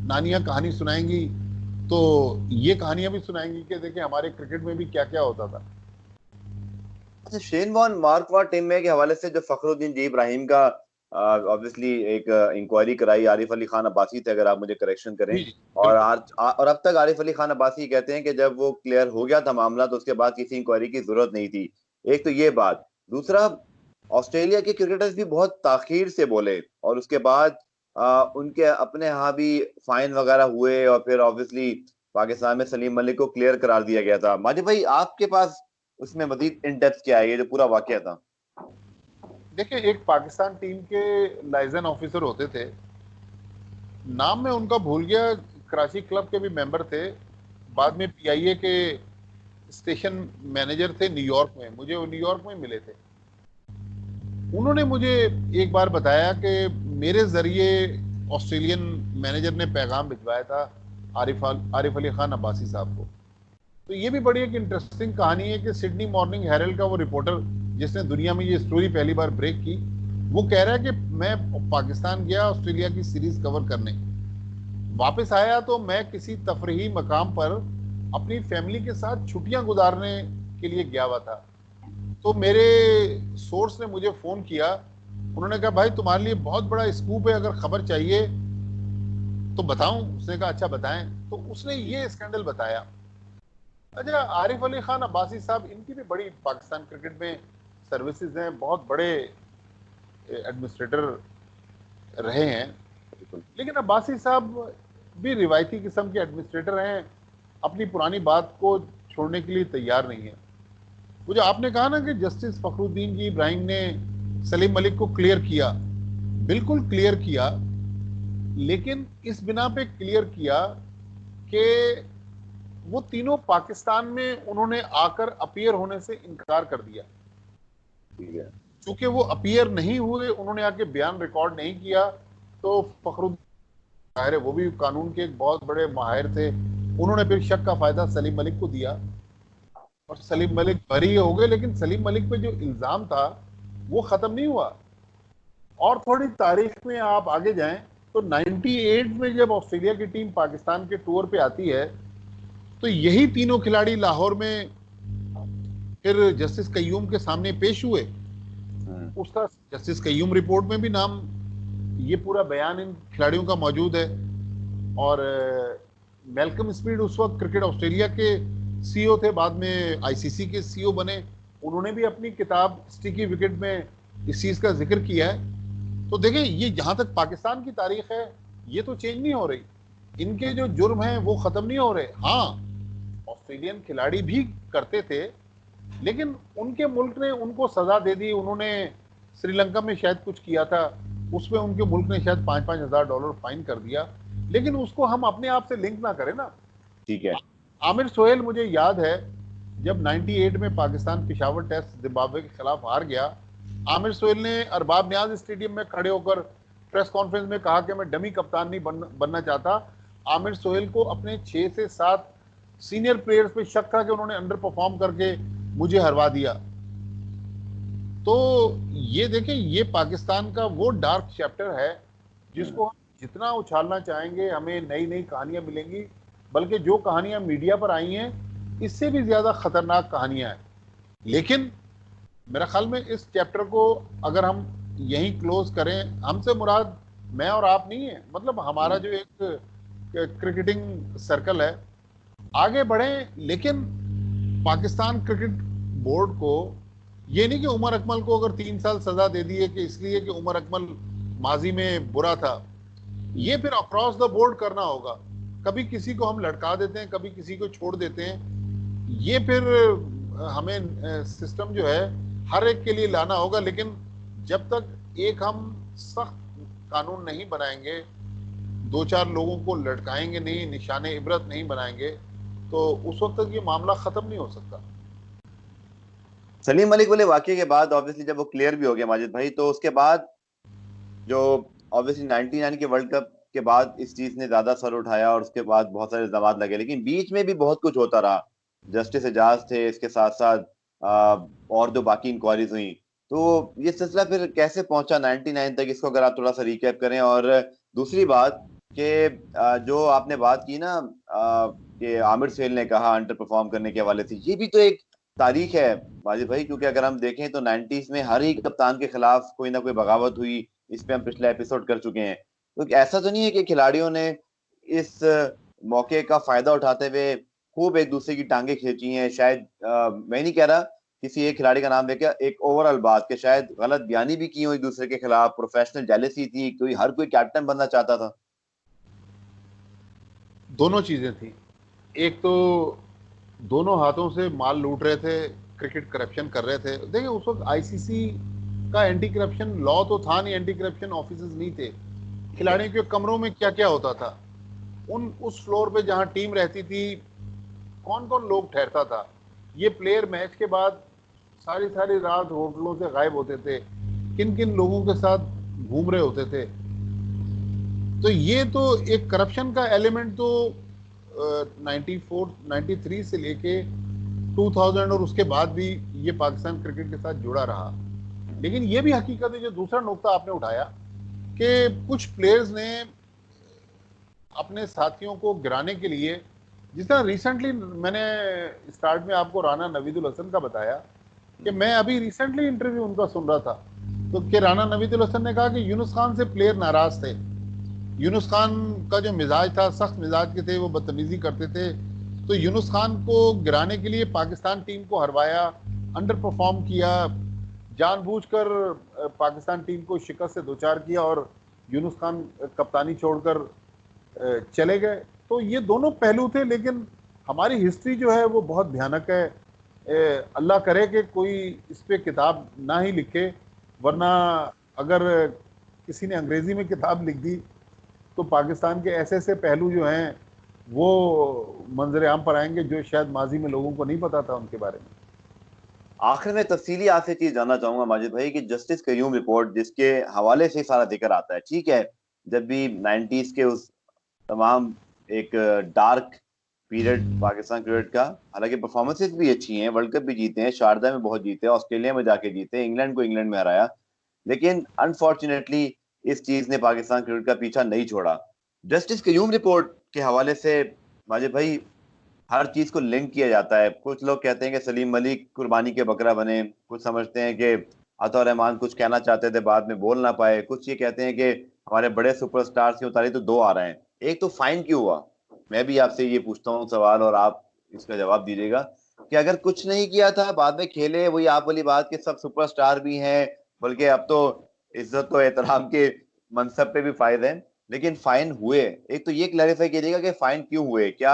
नानियाँ कहानी सुनाएंगी, तो ये कहानियां भी सुनाएंगी कि देखिए हमारे क्रिकेट में भी क्या क्या होता था। अच्छा, Shane Warne, Mark Ward, Tim May के हवाले से जो फखरुद्दीन जी इब्राहिम का ऑब्वियसली एक इंक्वायरी कराई, आरिफ अली खान अब्बासी थे, अगर आप मुझे करेक्शन करें। जी, और बिल्कुल। और अब तक आरिफ अली खान अब्बासी कहते हैं कि जब वो क्लियर हो गया था मामला, तो उसके बाद किसी इंक्वायरी की जरूरत नहीं थी। एक तो ये बात। दूसरा, ऑस्ट्रेलिया के क्रिकेटर्स भी बहुत ताखीर से बोले, और उसके बाद उनके अपने यहाँ भी फाइन वगैरह हुए, और फिर ऑब्वियसली पाकिस्तान में सलीम मलिक को क्लियर करार दिया गया था। माजिद भाई, आपके पास उसमें मजीद इन डेप्थ क्या है, ये जो पूरा वाकया था? देखिए, एक पाकिस्तान टीम के लाइजन ऑफिसर होते थे, नाम मैं उनका भूल गया, कराची क्लब के भी मेंबर थे, बाद में पीआईए के स्टेशन मैनेजर थे न्यूयॉर्क में, मुझे वो न्यूयॉर्क में मिले थे। उन्होंने मुझे एक बार बताया कि मेरे जरिए ऑस्ट्रेलियन मैनेजर ने पैगाम भिजवाया था आरिफ अली खान अब्बासी साहब को। तो ये भी बड़ी एक इंटरेस्टिंग कहानी है कि सिडनी मॉर्निंग हेरल्ड का वो रिपोर्टर जिसने दुनिया में ये स्टोरी पहली बार ब्रेक की, वो कह रहा है कि मैं पाकिस्तान गया ऑस्ट्रेलिया की सीरीज कवर करने, वापस आया तो मैं किसी तफरीही मकाम पर अपनी फैमिली के साथ छुट्टियां गुजारने के लिए गया हुआ था। तो मेरे सोर्स ने मुझे फोन किया, उन्होंने कहा भाई तुम्हारे लिए बहुत बड़ा स्कूप है, अगर खबर चाहिए तो बताऊं। उसने कहा अच्छा बताएं। तो उसने ये स्कैंडल बताया। अच्छा, आरिफ अली खान अब्बासी साहब, इनकी भी बड़ी पाकिस्तान क्रिकेट में सर्विसेज हैं, बहुत बड़े एडमिनिस्ट्रेटर रहे हैं। लेकिन अब्बासी साहब भी रिवायती किस्म के एडमिनिस्ट्रेटर हैं, अपनी पुरानी बात को छोड़ने के लिए तैयार नहीं है। वो जो आपने कहा ना कि जस्टिस फखरुद्दीन जी इब्राहिम ने सलीम मलिक को क्लियर किया, बिल्कुल क्लियर किया। लेकिन इस बिना पे क्लियर किया कि वो तीनों पाकिस्तान में उन्होंने आकर अपीयर होने से इनकार कर दिया। ठीक है। चूंकि वो अपीयर नहीं हुए, उन्होंने आके बयान रिकॉर्ड नहीं किया, तो फखरुद्दीन, वो भी कानून के एक बहुत बड़े माहिर थे, उन्होंने फिर शक का फायदा सलीम मलिक को दिया और सलीम मलिक बरी हो गए। लेकिन सलीम मलिक पे जो इल्जाम था वो खत्म नहीं हुआ। और थोड़ी तारीख में आप आगे जाएं तो 98 में जब ऑस्ट्रेलिया की टीम पाकिस्तान के टूर पे आती है, तो यही तीनों खिलाड़ी लाहौर में फिर जस्टिस कय्यूम के सामने पेश हुए। उसका जस्टिस कय्यूम रिपोर्ट में भी नाम, ये पूरा बयान इन खिलाड़ियों का मौजूद है। और मेलकम स्पीड उस वक्त क्रिकेट ऑस्ट्रेलिया के सीईओ थे, बाद में आईसीसी के सीईओ बने। उन्होंने भी अपनी किताब स्टिकी विकेट में इस चीज का जिक्र किया है। तो देखें, ये जहां तक पाकिस्तान की तारीख है, ये तो चेंज नहीं हो रही। इनके जो जुर्म हैं वो खत्म नहीं हो रहे। हाँ, ऑस्ट्रेलियन खिलाड़ी भी करते थे, लेकिन उनके मुल्क ने उनको सजा दे दी। उन्होंने श्रीलंका में शायद कुछ किया था, उसमें उनके मुल्क ने शायद $5,000 फाइन कर दिया। लेकिन उसको हम अपने आप से लिंक ना करें ना। ठीक है। आमिर सोहेल, मुझे याद है जब 98 में पाकिस्तान पिशावर टेस्ट जिम्बाब्वे के खिलाफ हार गया, आमिर सोहेल ने अरबाब नियाज स्टेडियम में खड़े होकर प्रेस कॉन्फ्रेंस में कहा कि मैं डमी कप्तान नहीं बनना चाहता। आमिर सोहेल को अपने 6 से 7 सीनियर प्लेयर्स पे शक था कि उन्होंने अंडर परफॉर्म करके मुझे हरवा दिया। तो ये देखें, ये पाकिस्तान का वो डार्क चैप्टर है जिसको हम जितना उछालना चाहेंगे हमें नई नई कहानियां मिलेंगी। बल्कि जो कहानियां मीडिया पर आई हैं, इससे भी ज्यादा खतरनाक कहानियां हैं। लेकिन मेरा ख्याल में इस चैप्टर को अगर हम यहीं क्लोज करें, हमसे मुराद मैं और आप नहीं है, मतलब हमारा जो एक क्रिकेटिंग सर्कल है, आगे बढ़ें। लेकिन पाकिस्तान क्रिकेट बोर्ड को ये नहीं कि उमर अकमल को अगर 3 साल सजा दे दी है कि इसलिए कि उमर अकमल माजी में बुरा था, ये फिर अक्रॉस द बोर्ड करना होगा। कभी किसी को हम लटका देते हैं, कभी किसी को छोड़ देते हैं। ये फिर हमें सिस्टम जो है हर एक के लिए लाना होगा। लेकिन जब तक एक हम सख्त कानून नहीं बनाएंगे, 2-4 लोगों को लटकाएंगे नहीं, निशाने इबरत नहीं बनाएंगे, तो उस वक्त तक ये मामला खत्म नहीं हो सकता। सलीम मलिक वाले वाकये के बाद ऑब्वियसली जब वो क्लियर भी हो गया माजिद भाई, तो उसके बाद जो ऑब्वियसली 99 के वर्ल्ड कप के बाद इस चीज ने ज्यादा सर उठाया और उसके बाद बहुत सारे इल्जाम लगे। लेकिन बीच में भी बहुत कुछ होता रहा। जस्टिस एजाज थे, इसके साथ साथ और दो बाकी इंक्वायरीज हुई। तो ये सिलसिला फिर कैसे पहुंचा 99 तक, इसको अगर आप थोड़ा सा रिकैप करें। और दूसरी बात कि जो आपने बात की ना कि आमिर सेल ने कहा अंडर परफॉर्म करने के हवाले से, ये भी तो एक तारीख है माजिद भाई। क्योंकि अगर हम देखें तो 90s में हर ही कप्तान के खिलाफ कोई ना कोई बगावत हुई। इस पे हम पिछला एपिसोड कर चुके हैं। तो ऐसा तो नहीं है कि खिलाड़ियों ने इस मौके का फायदा उठाते हुए खूब एक दूसरे की टांगे खींची हैं। शायद मैं नहीं कह रहा किसी एक खिलाड़ी का नाम लेकर, एक ओवरऑल बात कि शायद गलत बयानी भी की हो एक दूसरे के खिलाफ, प्रोफेशनल जेलसी थी, कोई हर कोई कैप्टन बनना चाहता था। दोनों चीजें थी। एक तो दोनों हाथों से माल लूट रहे थे, क्रिकेट करप्शन कर रहे थे। देखिए, उस वक्त आईसीसी का एंटी करप्शन लॉ तो था नहीं, एंटी करप्शन ऑफिसर्स नहीं थे। खिलाड़ियों के कमरों में क्या क्या होता था, उस फ्लोर पे जहां टीम रहती थी, कौन कौन लोग ठहरता था। ये प्लेयर मैच के बाद सारी सारी रात होटलों से गायब होते थे, किन किन लोगों के साथ घूम रहे होते थे। तो ये तो एक करप्शन का एलिमेंट तो 94 93 से लेके 2000 और उसके बाद भी ये पाकिस्तान क्रिकेट के साथ जुड़ा रहा। लेकिन ये भी हकीकत है, जो दूसरा नुकता आपने उठाया, कि कुछ प्लेयर्स ने अपने साथियों को गिराने के लिए, जिस तरह रिसेंटली मैंने स्टार्ट में आपको राना नवीदुल हसन का बताया कि मैं अभी रिसेंटली इंटरव्यू उनका सुन रहा था, तो कि राना नवीदुल हसन ने कहा कि यूनुस खान से प्लेयर नाराज थे। यूनुस खान का जो मिजाज था, सख्त मिजाज के थे, वो बदतमीजी करते थे। तो यूनुस खान को गिराने के लिए पाकिस्तान टीम को हरवाया, अंडर परफॉर्म किया, जानबूझकर पाकिस्तान टीम को शिकस्त से दोचार किया और यूनुस खान कप्तानी छोड़कर चले गए। तो ये दोनों पहलू थे। लेकिन हमारी हिस्ट्री जो है वो बहुत भयानक है। अल्लाह करे कि कोई इस पे किताब ना ही लिखे, वरना अगर किसी ने अंग्रेजी में किताब लिख दी तो पाकिस्तान के ऐसे ऐसे पहलू जो हैं वो मंजर आम पर आएंगे जो शायद माजी में लोगों को नहीं पता था उनके बारे में। आखिर में तफसीली आपसे चीज जानना चाहूंगा माजिद भाई कि जस्टिस कयूम रिपोर्ट जिसके हवाले से सारा जिक्र आता है, ठीक है, जब भी 90s के उस तमाम एक डार्क पीरियड पाकिस्तान क्रिकेट का, हालांकि परफॉर्मेंसेज भी अच्छी हैं, वर्ल्ड कप भी जीते हैं, शारदा में बहुत जीते, ऑस्ट्रेलिया में जाके जीते, इंग्लैंड को इंग्लैंड में हराया, लेकिन अनफॉर्चुनेटली इस चीज ने पाकिस्तान क्रिकेट का पीछा नहीं छोड़ा। जस्टिस कयूम रिपोर्ट के हवाले से माजिद भाई हर चीज को लिंक किया जाता है। कुछ लोग कहते हैं कि सलीम मलिक कुर्बानी के बकरा बने, कुछ समझते हैं कि अता रहमान कुछ कहना चाहते थे बाद में बोल ना पाए, कुछ ये कहते हैं कि हमारे बड़े सुपरस्टार्स की उतारी तो दो आ रहे हैं, एक तो फाइन क्यों हुआ। मैं भी आपसे ये पूछता हूँ सवाल और आप इसका जवाब दीजिएगा कि अगर कुछ नहीं किया था बाद में खेले, वही आप वाली बात कि सब सुपरस्टार भी हैं, बल्कि अब तो इज्जत तो एहतराम के मनसब पे भी फायदे हैं, लेकिन फाइन हुए, एक तो ये क्लैरिफाई कीजिएगा कि फाइन क्यों हुए। क्या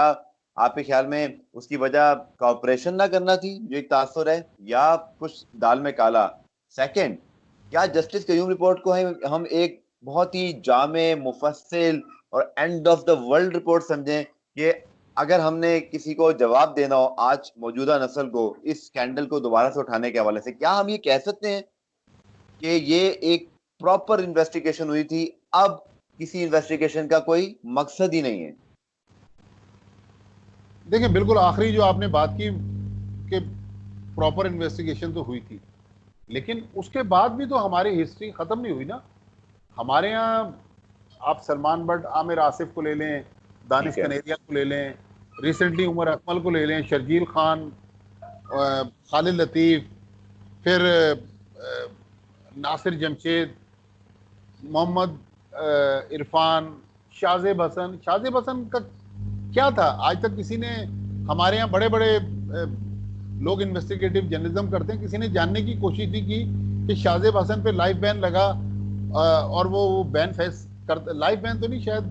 आपके ख्याल में उसकी वजह कॉपरेशन ना करना थी जो एक तासुर है, या कुछ दाल में काला। सेकंड, क्या जस्टिस कयूम रिपोर्ट को हम एक बहुत ही जामे मुफस्सिल और end of the world report समझें कि अगर हमने किसी को जवाब देना हो आज मौजूदा नस्ल को इस स्कैंडल को दोबारा से उठाने के हवाले से, क्या हम ये कह सकते हैं कि ये एक प्रॉपर इन्वेस्टिगेशन हुई थी, अब किसी इन्वेस्टिगेशन का कोई मकसद ही नहीं है। देखिए, बिल्कुल आखिरी जो आपने बात की कि प्रॉपर इन्वेस्टिगेशन तो हुई थी, लेकिन उसके बाद भी तो हमारी हिस्ट्री खत्म नहीं हुई ना। हमारे यहाँ आप सलमान बट, आमिर आसिफ को ले लें, दानिश ठीक है। कनेरिया को ले लें, रिसेंटली उमर अकमल को ले लें, शर्जील खान, खालिद लतीफ़, फिर नासिर जमशेद, मोहम्मद इरफान, शाज़ेब हसन। शाज़ेब हसन का क्या था, आज तक किसी ने, हमारे यहाँ बड़े बड़े लोग इन्वेस्टिगेटिव जर्नलिज्म करते हैं, किसी ने जानने की कोशिश नहीं की कि शाज़ेब हसन पे लाइफ बैन लगा और वो बैन फेस कर, लाइफ बैन तो नहीं, शायद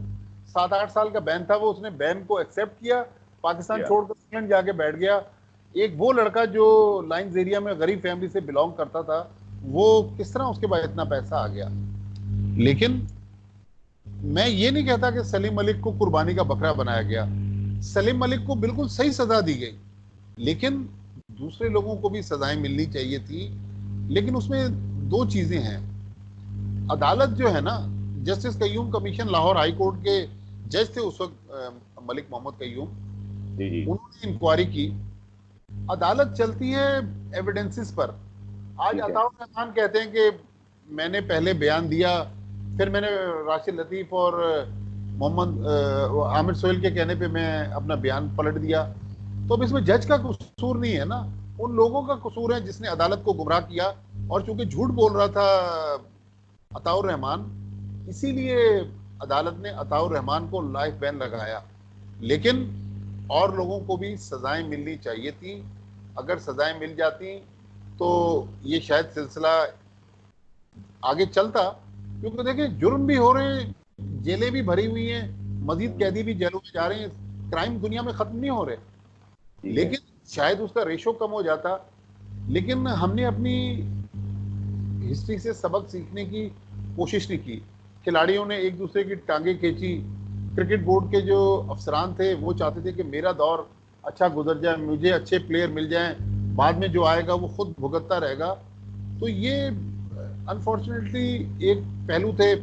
7-8 साल का बैन था, वो उसने बैन को एक्सेप्ट किया, पाकिस्तान छोड़कर इंग्लैंड जाके बैठ गया। एक वो लड़का जो लाइन्स एरिया में गरीब फैमिली से बिलोंग करता था, वो किस तरह उसके पास इतना पैसा आ गया। लेकिन मैं ये नहीं कहता कि सलीम मलिक को कुर्बानी का बकरा बनाया गया। सलीम मलिक को बिल्कुल सही सजा दी गई, लेकिन दूसरे लोगों को भी सजाएं मिलनी चाहिए थी। लेकिन उसमें दो चीजें हैं। अदालत जो है ना, justice Qayyum commission Lahore high court के जज थे उस वक्त, मलिक मोहम्मद कयूम, उन्होंने इंक्वायरी की। अदालत चलती है एविडेंसेस पर। आज अताउर रहमान कहते हैं कि मैंने पहले बयान दिया, फिर मैंने राशिद लतीफ और मोहम्मद आमिर सोहेल के कहने पे मैं अपना बयान पलट दिया। तो अब इसमें जज का कसूर नहीं है ना, उन लोगों का कसूर है जिसने अदालत को गुमराह किया। और चूंकि झूठ बोल रहा था अताउर रहमान, इसीलिए अदालत ने अताउर रहमान को लाइफ बैन लगाया। लेकिन और लोगों को भी सजाएं मिलनी चाहिए थी। अगर सजाएं मिल जाती तो ये शायद सिलसिला आगे चलता, क्योंकि देखिए जुर्म भी हो रहे हैं, जेलें भी भरी हुई हैं, मजीद कैदी भी जेलों में जा रहे हैं, क्राइम दुनिया में खत्म नहीं हो रहे, लेकिन शायद उसका रेशो कम हो जाता। लेकिन हमने अपनी हिस्ट्री से सबक सीखने की कोशिश नहीं की। खिलाड़ियों ने एक दूसरे की टांगे खींची। क्रिकेट बोर्ड के जो अफसरान थे वो चाहते थे कि मेरा दौर अच्छा गुजर जाए, मुझे अच्छे प्लेयर मिल जाएं, बाद में जो आएगा वो खुद भुगतता रहेगा। तो ये अनफॉर्चुनेटली एक पहलू थे।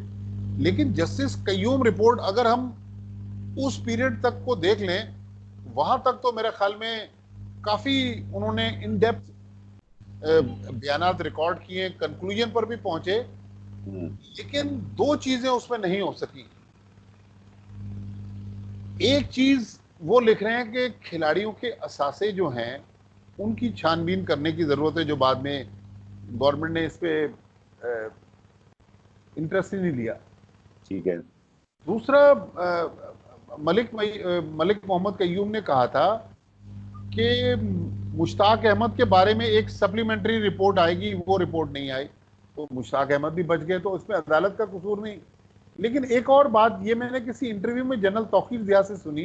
लेकिन जस्टिस कयूम रिपोर्ट अगर हम उस पीरियड तक को देख लें, वहां तक तो मेरे ख्याल में काफी उन्होंने इन डेप्थ बयानात रिकॉर्ड किए, कंक्लूजन पर भी पहुंचे। लेकिन दो चीजें उसमें नहीं हो सकी। एक चीज वो लिख रहे हैं कि खिलाड़ियों के असासे जो हैं उनकी छानबीन करने की जरूरत है, जो बाद में गवर्नमेंट ने इस पे इंटरेस्ट ही नहीं लिया। ठीक है। दूसरा, मलिक मोहम्मद कयूम ने कहा था कि मुश्ताक अहमद के बारे में एक सप्लीमेंट्री रिपोर्ट आएगी, वो रिपोर्ट नहीं आई, तो मुश्ताक अहमद भी बच गए, तो उसमें अदालत का कसूर नहीं। लेकिन एक और बात, ये मैंने किसी इंटरव्यू में जनरल तौकीर ज़िया से सुनी।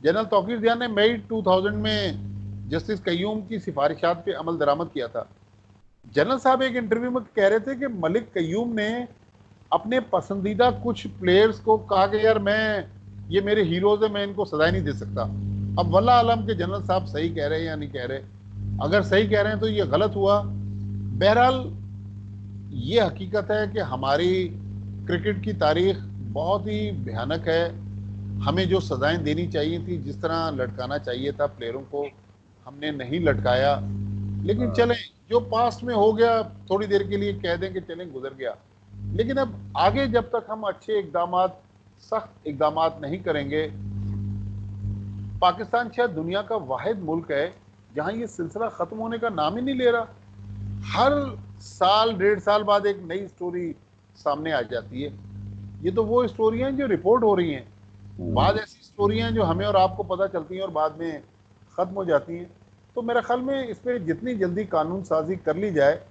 जनरल तौकीर ज़िया ने मई 2000 में जस्टिस कयूम की सिफारिशात पे अमल दरामद किया था। जनरल साहब एक इंटरव्यू में कह रहे थे कि मलिक कयूम ने अपने पसंदीदा कुछ प्लेयर्स को कहा कि यार मैं, ये मेरे हीरोज है, मैं इनको सजाएं नहीं दे सकता। अब वल्लाह आलम के जनरल साहब सही कह रहे हैं या नहीं कह रहे, अगर सही कह रहे हैं तो ये गलत हुआ। बहरहाल ये हकीकत है कि हमारी क्रिकेट की तारीख बहुत ही भयानक है। हमें जो सजाएं देनी चाहिए थी, जिस तरह लटकाना चाहिए था प्लेयरों को, हमने नहीं लटकाया। लेकिन चलें, जो पास्ट में हो गया थोड़ी देर के लिए कह दें कि चलें गुजर गया। लेकिन अब आगे जब तक हम अच्छे इकदामात, सख्त इकदामात नहीं करेंगे, पाकिस्तान शायद दुनिया का वाहिद मुल्क है जहां ये सिलसिला खत्म होने का नाम ही नहीं ले रहा। हर साल 1.5 साल बाद एक नई स्टोरी सामने आ जाती है। ये तो वो स्टोरियां जो रिपोर्ट हो रही हैं। बाद ऐसी स्टोरियां जो हमें और आपको पता चलती हैं और बाद में खत्म हो जाती हैं। तो मेरा ख्याल में इस पर जितनी जल्दी कानून साजी कर ली जाए,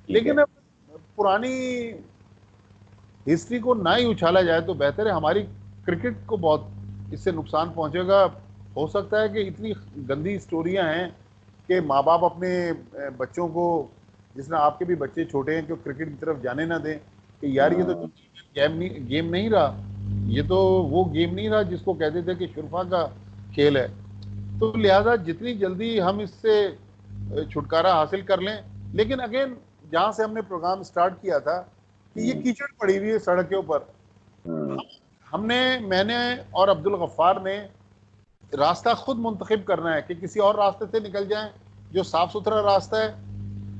लेकिन अब पुरानी हिस्ट्री को ना ही उछाला जाए तो बेहतर है। हमारी क्रिकेट को बहुत इससे नुकसान पहुंचेगा। हो सकता है कि इतनी गंदी स्टोरियां हैं कि माँ बाप अपने बच्चों को, जिस तरह आपके भी बच्चे छोटे हैं, जो क्रिकेट की तरफ जाने ना दें कि यार ये तो गेम नहीं रहा, ये तो वो गेम नहीं रहा जिसको कहते थे कि शुरफा का खेल है। तो लिहाजा जितनी जल्दी हम इससे छुटकारा हासिल कर लें। लेकिन अगेन, जहां से हमने प्रोग्राम स्टार्ट किया था कि ये कीचड़ पड़ी हुई है सड़क के ऊपर, मैंने और अब्दुल गफ्फार ने रास्ता खुद मुंतखब करना है कि किसी और रास्ते से निकल जाएं जो साफ सुथरा रास्ता है।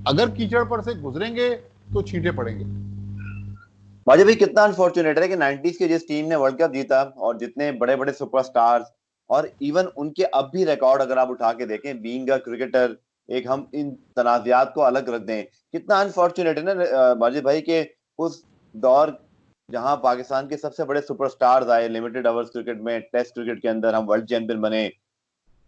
अगर कीचड़ पर से गुजरेंगे तो छींटे पड़ेंगे। मुझे भी कितना अनफॉर्चुनेट है कि 90s की जिस टीम ने वर्ल्ड कप जीता और जितने बड़े बड़े सुपरस्टार्स, और इवन उनके अब भी रिकॉर्ड अगर आप उठा के देखें बीइंग अ क्रिकेटर, एक हम इन तनाज़ात को अलग रख दें, कितना अनफॉर्चुनेट है ना माजिद भाई के उस दौर जहां पाकिस्तान के सबसे बड़े सुपरस्टार्स आए लिमिटेड ओवर्स क्रिकेट में, टेस्ट क्रिकेट के अंदर हम वर्ल्ड चैंपियन बने,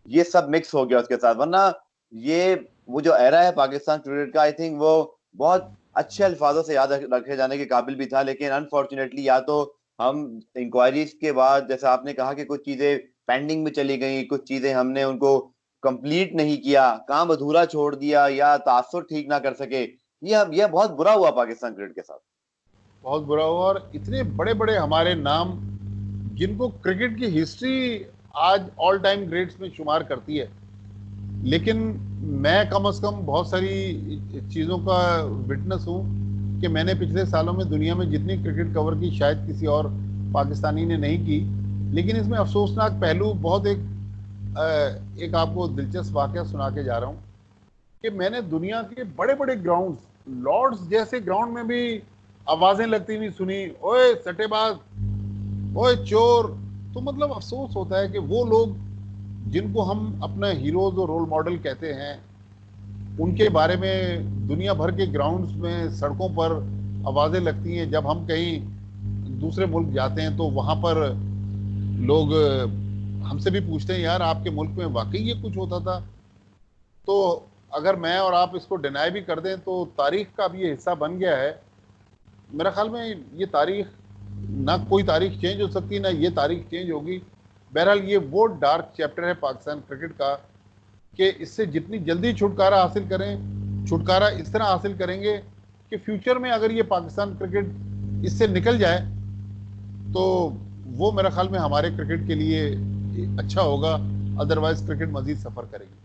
ये सब मिक्स हो गया उसके साथ। वरना ये वो जो एरा है पाकिस्तान क्रिकेट का, आई थिंक वो बहुत अच्छे अल्फाजों से याद रखे जाने के काबिल भी था। लेकिन अनफॉर्चुनेटली या तो हम इंक्वायरीज के बाद, जैसा आपने कहा कि कुछ चीजें पेंडिंग में चली गई, कुछ चीजें हमने उनको कंप्लीट नहीं किया, काम अधूरा छोड़ दिया, या तासुर ठीक ना कर सके। ये बहुत बुरा हुआ पाकिस्तान क्रिकेट के साथ, बहुत बुरा हुआ। और इतने बड़े बड़े हमारे नाम, जिनको क्रिकेट की हिस्ट्री आज ऑल टाइम ग्रेट्स में शुमार करती है, लेकिन मैं कम से कम बहुत सारी चीज़ों का विटनेस हूँ कि मैंने पिछले सालों में दुनिया में जितनी क्रिकेट कवर की शायद किसी और पाकिस्तानी ने नहीं की। लेकिन इसमें अफसोसनाक पहलू बहुत एक आपको दिलचस्प वाकया सुना के जा रहा हूँ कि मैंने दुनिया के बड़े बड़े ग्राउंड्स, लॉर्ड्स जैसे ग्राउंड में भी आवाजें लगती हुई सुनी, ओए सट्टेबाज, ओए चोर। तो मतलब अफसोस होता है कि वो लोग जिनको हम अपना हीरोज और रोल मॉडल कहते हैं, उनके बारे में दुनिया भर के ग्राउंड्स में, सड़कों पर आवाजें लगती हैं। जब हम कहीं दूसरे मुल्क जाते हैं तो वहां पर लोग हमसे भी पूछते हैं, यार आपके मुल्क में वाकई ये कुछ होता था? तो अगर मैं और आप इसको डिनाई भी कर दें तो तारीख का भी ये हिस्सा बन गया है। मेरा ख्याल में ये तारीख, ना कोई तारीख चेंज हो सकती, ना ये तारीख चेंज होगी। बहरहाल ये वो डार्क चैप्टर है पाकिस्तान क्रिकेट का कि इससे जितनी जल्दी छुटकारा हासिल करें, छुटकारा इस तरह हासिल करेंगे कि फ्यूचर में अगर ये पाकिस्तान क्रिकेट इससे निकल जाए तो वो मेरा ख्याल में हमारे क्रिकेट के लिए अच्छा होगा। अदरवाइज क्रिकेट मजीद सफर करेगी।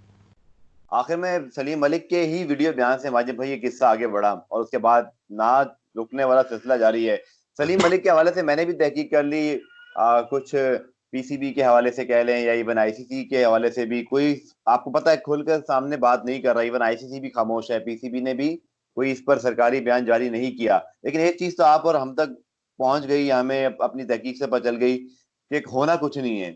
आखिर में सलीम मलिक के ही वीडियो बयान से माजिद भाई ये किस्सा आगे बढ़ा और उसके बाद ना रुकने वाला सिलसिला जारी है। सलीम मलिक के हवाले से मैंने भी तहकीक कर ली, कुछ पीसीबी के हवाले से कह लें या इवन आईसीसी के हवाले से भी कोई, आपको पता है, खुलकर सामने बात नहीं कर रहा। इवन आईसीसी भी खामोश है, पीसीबी ने भी कोई इस पर सरकारी बयान जारी नहीं किया। लेकिन एक चीज तो आप और हम तक पहुंच गई, हमें अपनी तहकीक से पता चल गई कि होना कुछ नहीं है।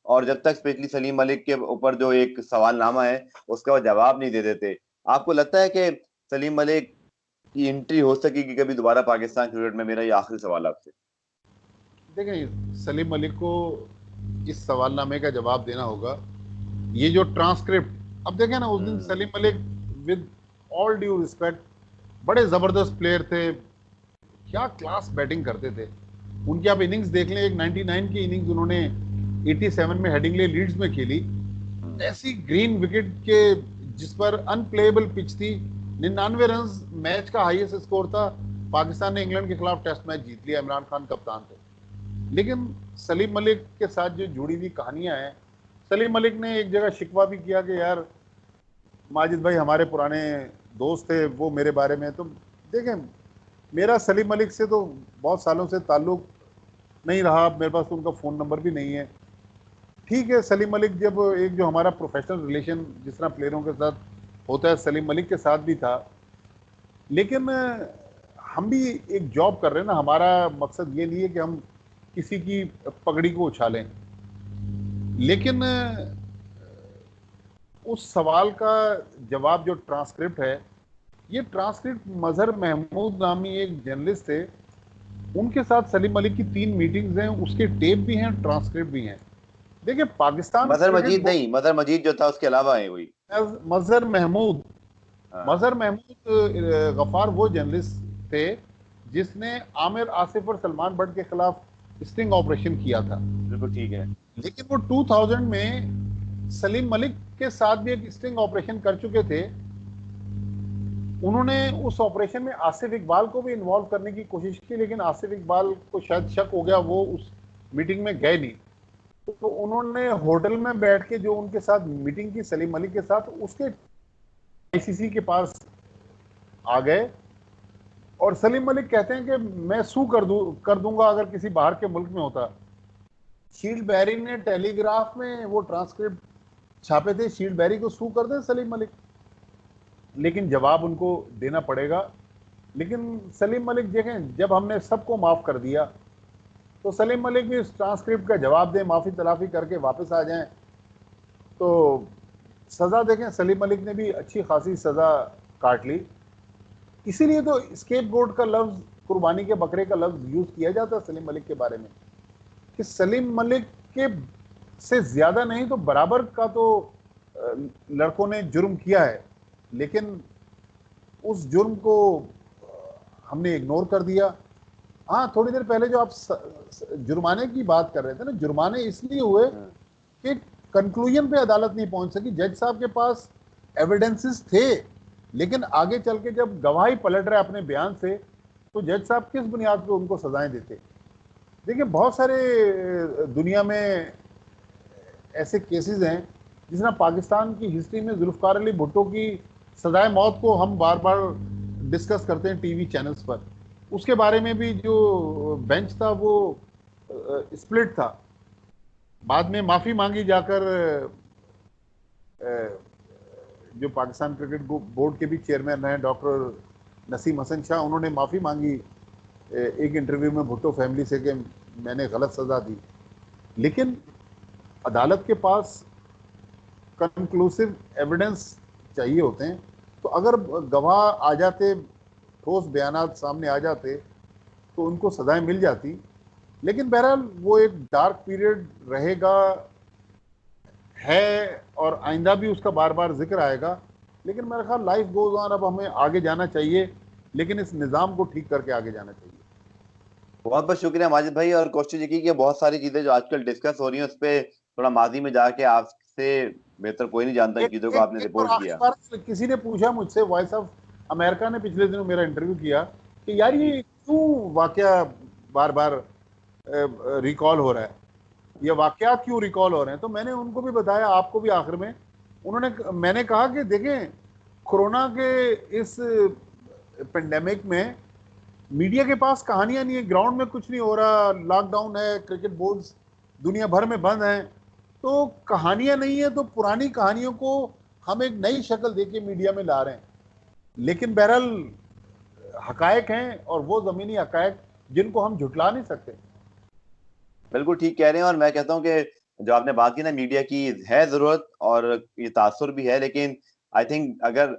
और जब तक स्पेशली सलीम मलिक के ऊपर जो एक सवालनामा है उसका वो जवाब नहीं दे देते, आपको लगता है कि सलीम मलिक की एंट्री हो सकेगी कभी दोबारा पाकिस्तान क्रिकेट में? मेरा ये आखिरी सवाल आपसे। देखें, सलीम मलिक को इस सवालनामे का जवाब देना होगा। ये जो ट्रांसक्रिप्ट, अब देखें ना, उस दिन Salim Malik, with all due respect, बड़े जबरदस्त प्लेयर थे, क्या क्लास बैटिंग करते थे। उनकी आप इनिंग्स देख लें, एक 99 की इनिंग्स उन्होंने 87 में हेडिंगले लीड्स में खेली। ऐसी ग्रीन विकेट के जिस पर अनप्लेएबल पिच थी, 99 रन मैच का हाईएस्ट स्कोर था, पाकिस्तान ने इंग्लैंड के खिलाफ टेस्ट मैच जीत लिया, इमरान खान कप्तान थे। लेकिन सलीम मलिक के साथ जो जुड़ी हुई कहानियां हैं, सलीम मलिक ने एक जगह शिकवा भी किया कि यार माजिद भाई हमारे पुराने दोस्त थे, वो मेरे बारे में, तो देखें मेरा सलीम मलिक से तो बहुत सालों से ताल्लुक नहीं रहा, मेरे पास तो उनका फ़ोन नंबर भी नहीं है। ठीक है, सलीम मलिक जब एक जो हमारा प्रोफेशनल रिलेशन जिस तरह प्लेयरों के साथ होता है, सलीम मलिक के साथ भी था। लेकिन हम भी एक जॉब कर रहे हैं ना, हमारा मकसद ये नहीं है कि हम किसी की पगड़ी को उछालें। लेकिन उस सवाल का जवाब जो ट्रांसक्रिप्ट है, ये ट्रांसक्रिप्ट मजहर महमूद नामी एक जर्नलिस्ट थे, उनके साथ सलीम मलिक की 3 मीटिंग्स हैं, उसके टेप भी हैं, ट्रांसक्रिप्ट भी हैं। देखिए पाकिस्तान मजहर क्रिकेट मजीद नहीं, मजहर मजीद जो था उसके अलावा है वही। बोर्ड, मजहर महमूद, हाँ मजहर महमूद गफ्फार वो जर्नलिस्ट थे जिसने आमिर आसिफ और सलमान बट के खिलाफ स्टिंग ऑपरेशन किया था। बिल्कुल ठीक है। लेकिन वो 2000 में सलीम मलिक के साथ भी एक स्टिंग ऑपरेशन कर चुके थे। उन्होंने उस ऑपरेशन में आसिफ इकबाल को भी इन्वॉल्व करने की कोशिश की, लेकिन आसिफ इकबाल को शायद शक हो गया, वो उस मीटिंग में गए नहीं। तो उन्होंने होटल में बैठ के जो उनके साथ मीटिंग की सलीम मलिक के साथ, उसके आईसीसी के पास आ गए और सलीम मलिक कहते हैं कि मैं सू कर दूंगा अगर किसी बाहर के मुल्क में होता। शील्ड बैरी ने टेलीग्राफ में वो ट्रांसक्रिप्ट छापे थे, शील्ड बैरी को सू कर दे सलीम मलिक, लेकिन जवाब उनको देना पड़ेगा। लेकिन सलीम मलिक देखें, जब हमने सबको माफ कर दिया तो सलीम मलिक भी इस ट्रांसक्रिप्ट का जवाब दें, माफी तलाफी करके वापस आ जाएं। तो सजा देखें, सलीम मलिक ने भी अच्छी खासी सजा काट ली। इसीलिए तो स्केप गोट का लफ्ज, कुर्बानी के बकरे का लफ्ज यूज किया जाता है सलीम मलिक के बारे में, कि सलीम मलिक के से ज्यादा नहीं तो बराबर का तो लड़कों ने जुर्म किया है, लेकिन उस जुर्म को हमने इग्नोर कर दिया। हाँ, थोड़ी देर पहले जो आप जुर्माने की बात कर रहे थे ना, जुर्माने इसलिए हुए कि कंक्लूजन पे अदालत नहीं पहुंच सकी। जज साहब के पास एविडेंसेस थे, लेकिन आगे चल के जब गवाही पलट रहा है अपने बयान से, तो जज साहब किस बुनियाद पे उनको सजाएं देते। देखिए बहुत सारे दुनिया में ऐसे केसेस हैं, जिस तरह पाकिस्तान की हिस्ट्री में जुल्फकार अली भुट्टो की सजाए मौत को हम बार बार डिस्कस करते हैं टीवी चैनल्स पर। उसके बारे में भी जो बेंच था वो स्प्लिट था। बाद में माफी मांगी जाकर जो पाकिस्तान क्रिकेट बोर्ड के भी चेयरमैन हैं डॉक्टर नसीम हसन शाह, उन्होंने माफी मांगी एक इंटरव्यू में भुट्टो फैमिली से कि मैंने गलत सजा दी। लेकिन अदालत के पास कंक्लूसिव एविडेंस चाहिए होते हैं, तो अगर गवाह आ जाते, ठोस बयानात सामने आ जाते, तो उनको सजाएं मिल जाती। लेकिन बहरहाल वो एक डार्क पीरियड रहेगा है और आइंदा भी उसका बार बार जिक्र आएगा। लेकिन मेरा ख्याल लाइफ गोज ऑन, अब हमें आगे जाना चाहिए, लेकिन इस निज़ाम को ठीक करके आगे जाना चाहिए। बहुत बहुत शुक्रिया माजिद भाई, और कोशिश ये की कि बहुत सारी चीजें जो आजकल डिस्कस हो रही हैं उस पर थोड़ा माजी में जाके आपसे बेहतर कोई नहीं जानता इन चीजों को आपने और रिपोर्ट आखिरी किया। बार किसी ने पूछा मुझसे, वॉइस ऑफ अमेरिका ने पिछले दिनों मेरा इंटरव्यू किया कि यार ये क्यों वाकया बार बार रिकॉल हो रहा है, ये वाकयात क्यों रिकॉल हो रहे हैं। तो मैंने उनको भी बताया, आपको भी आखिर में मैंने कहा कि देखें, कोरोना के इस पेंडेमिक में मीडिया के पास कहानियां नहीं है, ग्राउंड में कुछ नहीं हो रहा, लॉकडाउन है, क्रिकेट बोर्ड्स दुनिया भर में बंद हैं, तो कहानियां नहीं है, तो पुरानी कहानियों को हम एक नई शक्ल देके मीडिया में ला रहे हैं। लेकिन बहरहाल हकायक हैं, और वो जमीनी हकायक जिनको हम झुटला नहीं सकते। बिल्कुल ठीक कह रहे हैं, और मैं कहता हूँ कि जो आपने बात की ना मीडिया की, है जरूरत और ये तासुर भी है, लेकिन आई थिंक अगर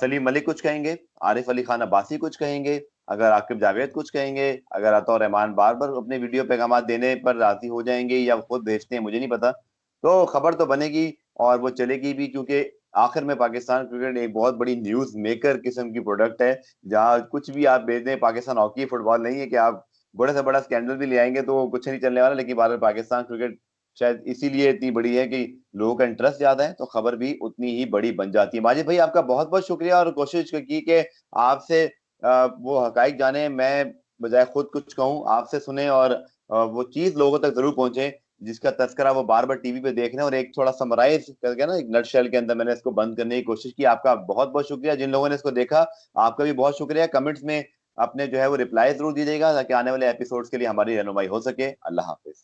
सलीम मलिक कुछ कहेंगे, आरिफ अली खान अब्बासी कुछ कहेंगे, अगर आकिब जावेद कुछ कहेंगे, अगर अतौर रहमान बार बार अपने वीडियो पैगाम देने पर राजी हो जाएंगे या खुद भेजते हैं मुझे नहीं पता, तो खबर तो बनेगी और वो चलेगी भी, क्योंकि आखिर में पाकिस्तान क्रिकेट एक बहुत बड़ी न्यूज मेकर किस्म की प्रोडक्ट है, जहाँ कुछ भी आप भेज दें। पाकिस्तान हॉकी फुटबॉल नहीं है कि आप बड़े से बड़ा स्कैंडल भी ले आएंगे तो कुछ नहीं चलने वाला, लेकिन बार पाकिस्तान क्रिकेट शायद इसीलिए इतनी बड़ी है कि लोगों का इंटरेस्ट ज्यादा है, तो खबर भी उतनी ही बड़ी बन जाती है। माजिद भाई आपका बहुत बहुत शुक्रिया, और कोशिश की कि आपसे वो हकाइक जाने, मैं बजाय खुद कुछ कहूँ आपसे सुने, और वो चीज लोगों तक जरूर पहुंचे जिसका तस्करा वो बार बार टीवी पे देख रहे हैं, और एक थोड़ा समराइज करके ना, एक नटशेल के अंदर मैंने इसको बंद करने की कोशिश की। आपका बहुत बहुत शुक्रिया जिन लोगों ने इसको देखा, आपका भी बहुत शुक्रिया। कमेंट्स में अपने जो है वो रिप्लाई जरूर दीजिएगा, ताकि आने वाले एपिसोड्स के लिए हमारी रहनुमाई हो सके। अल्लाह हाफिज।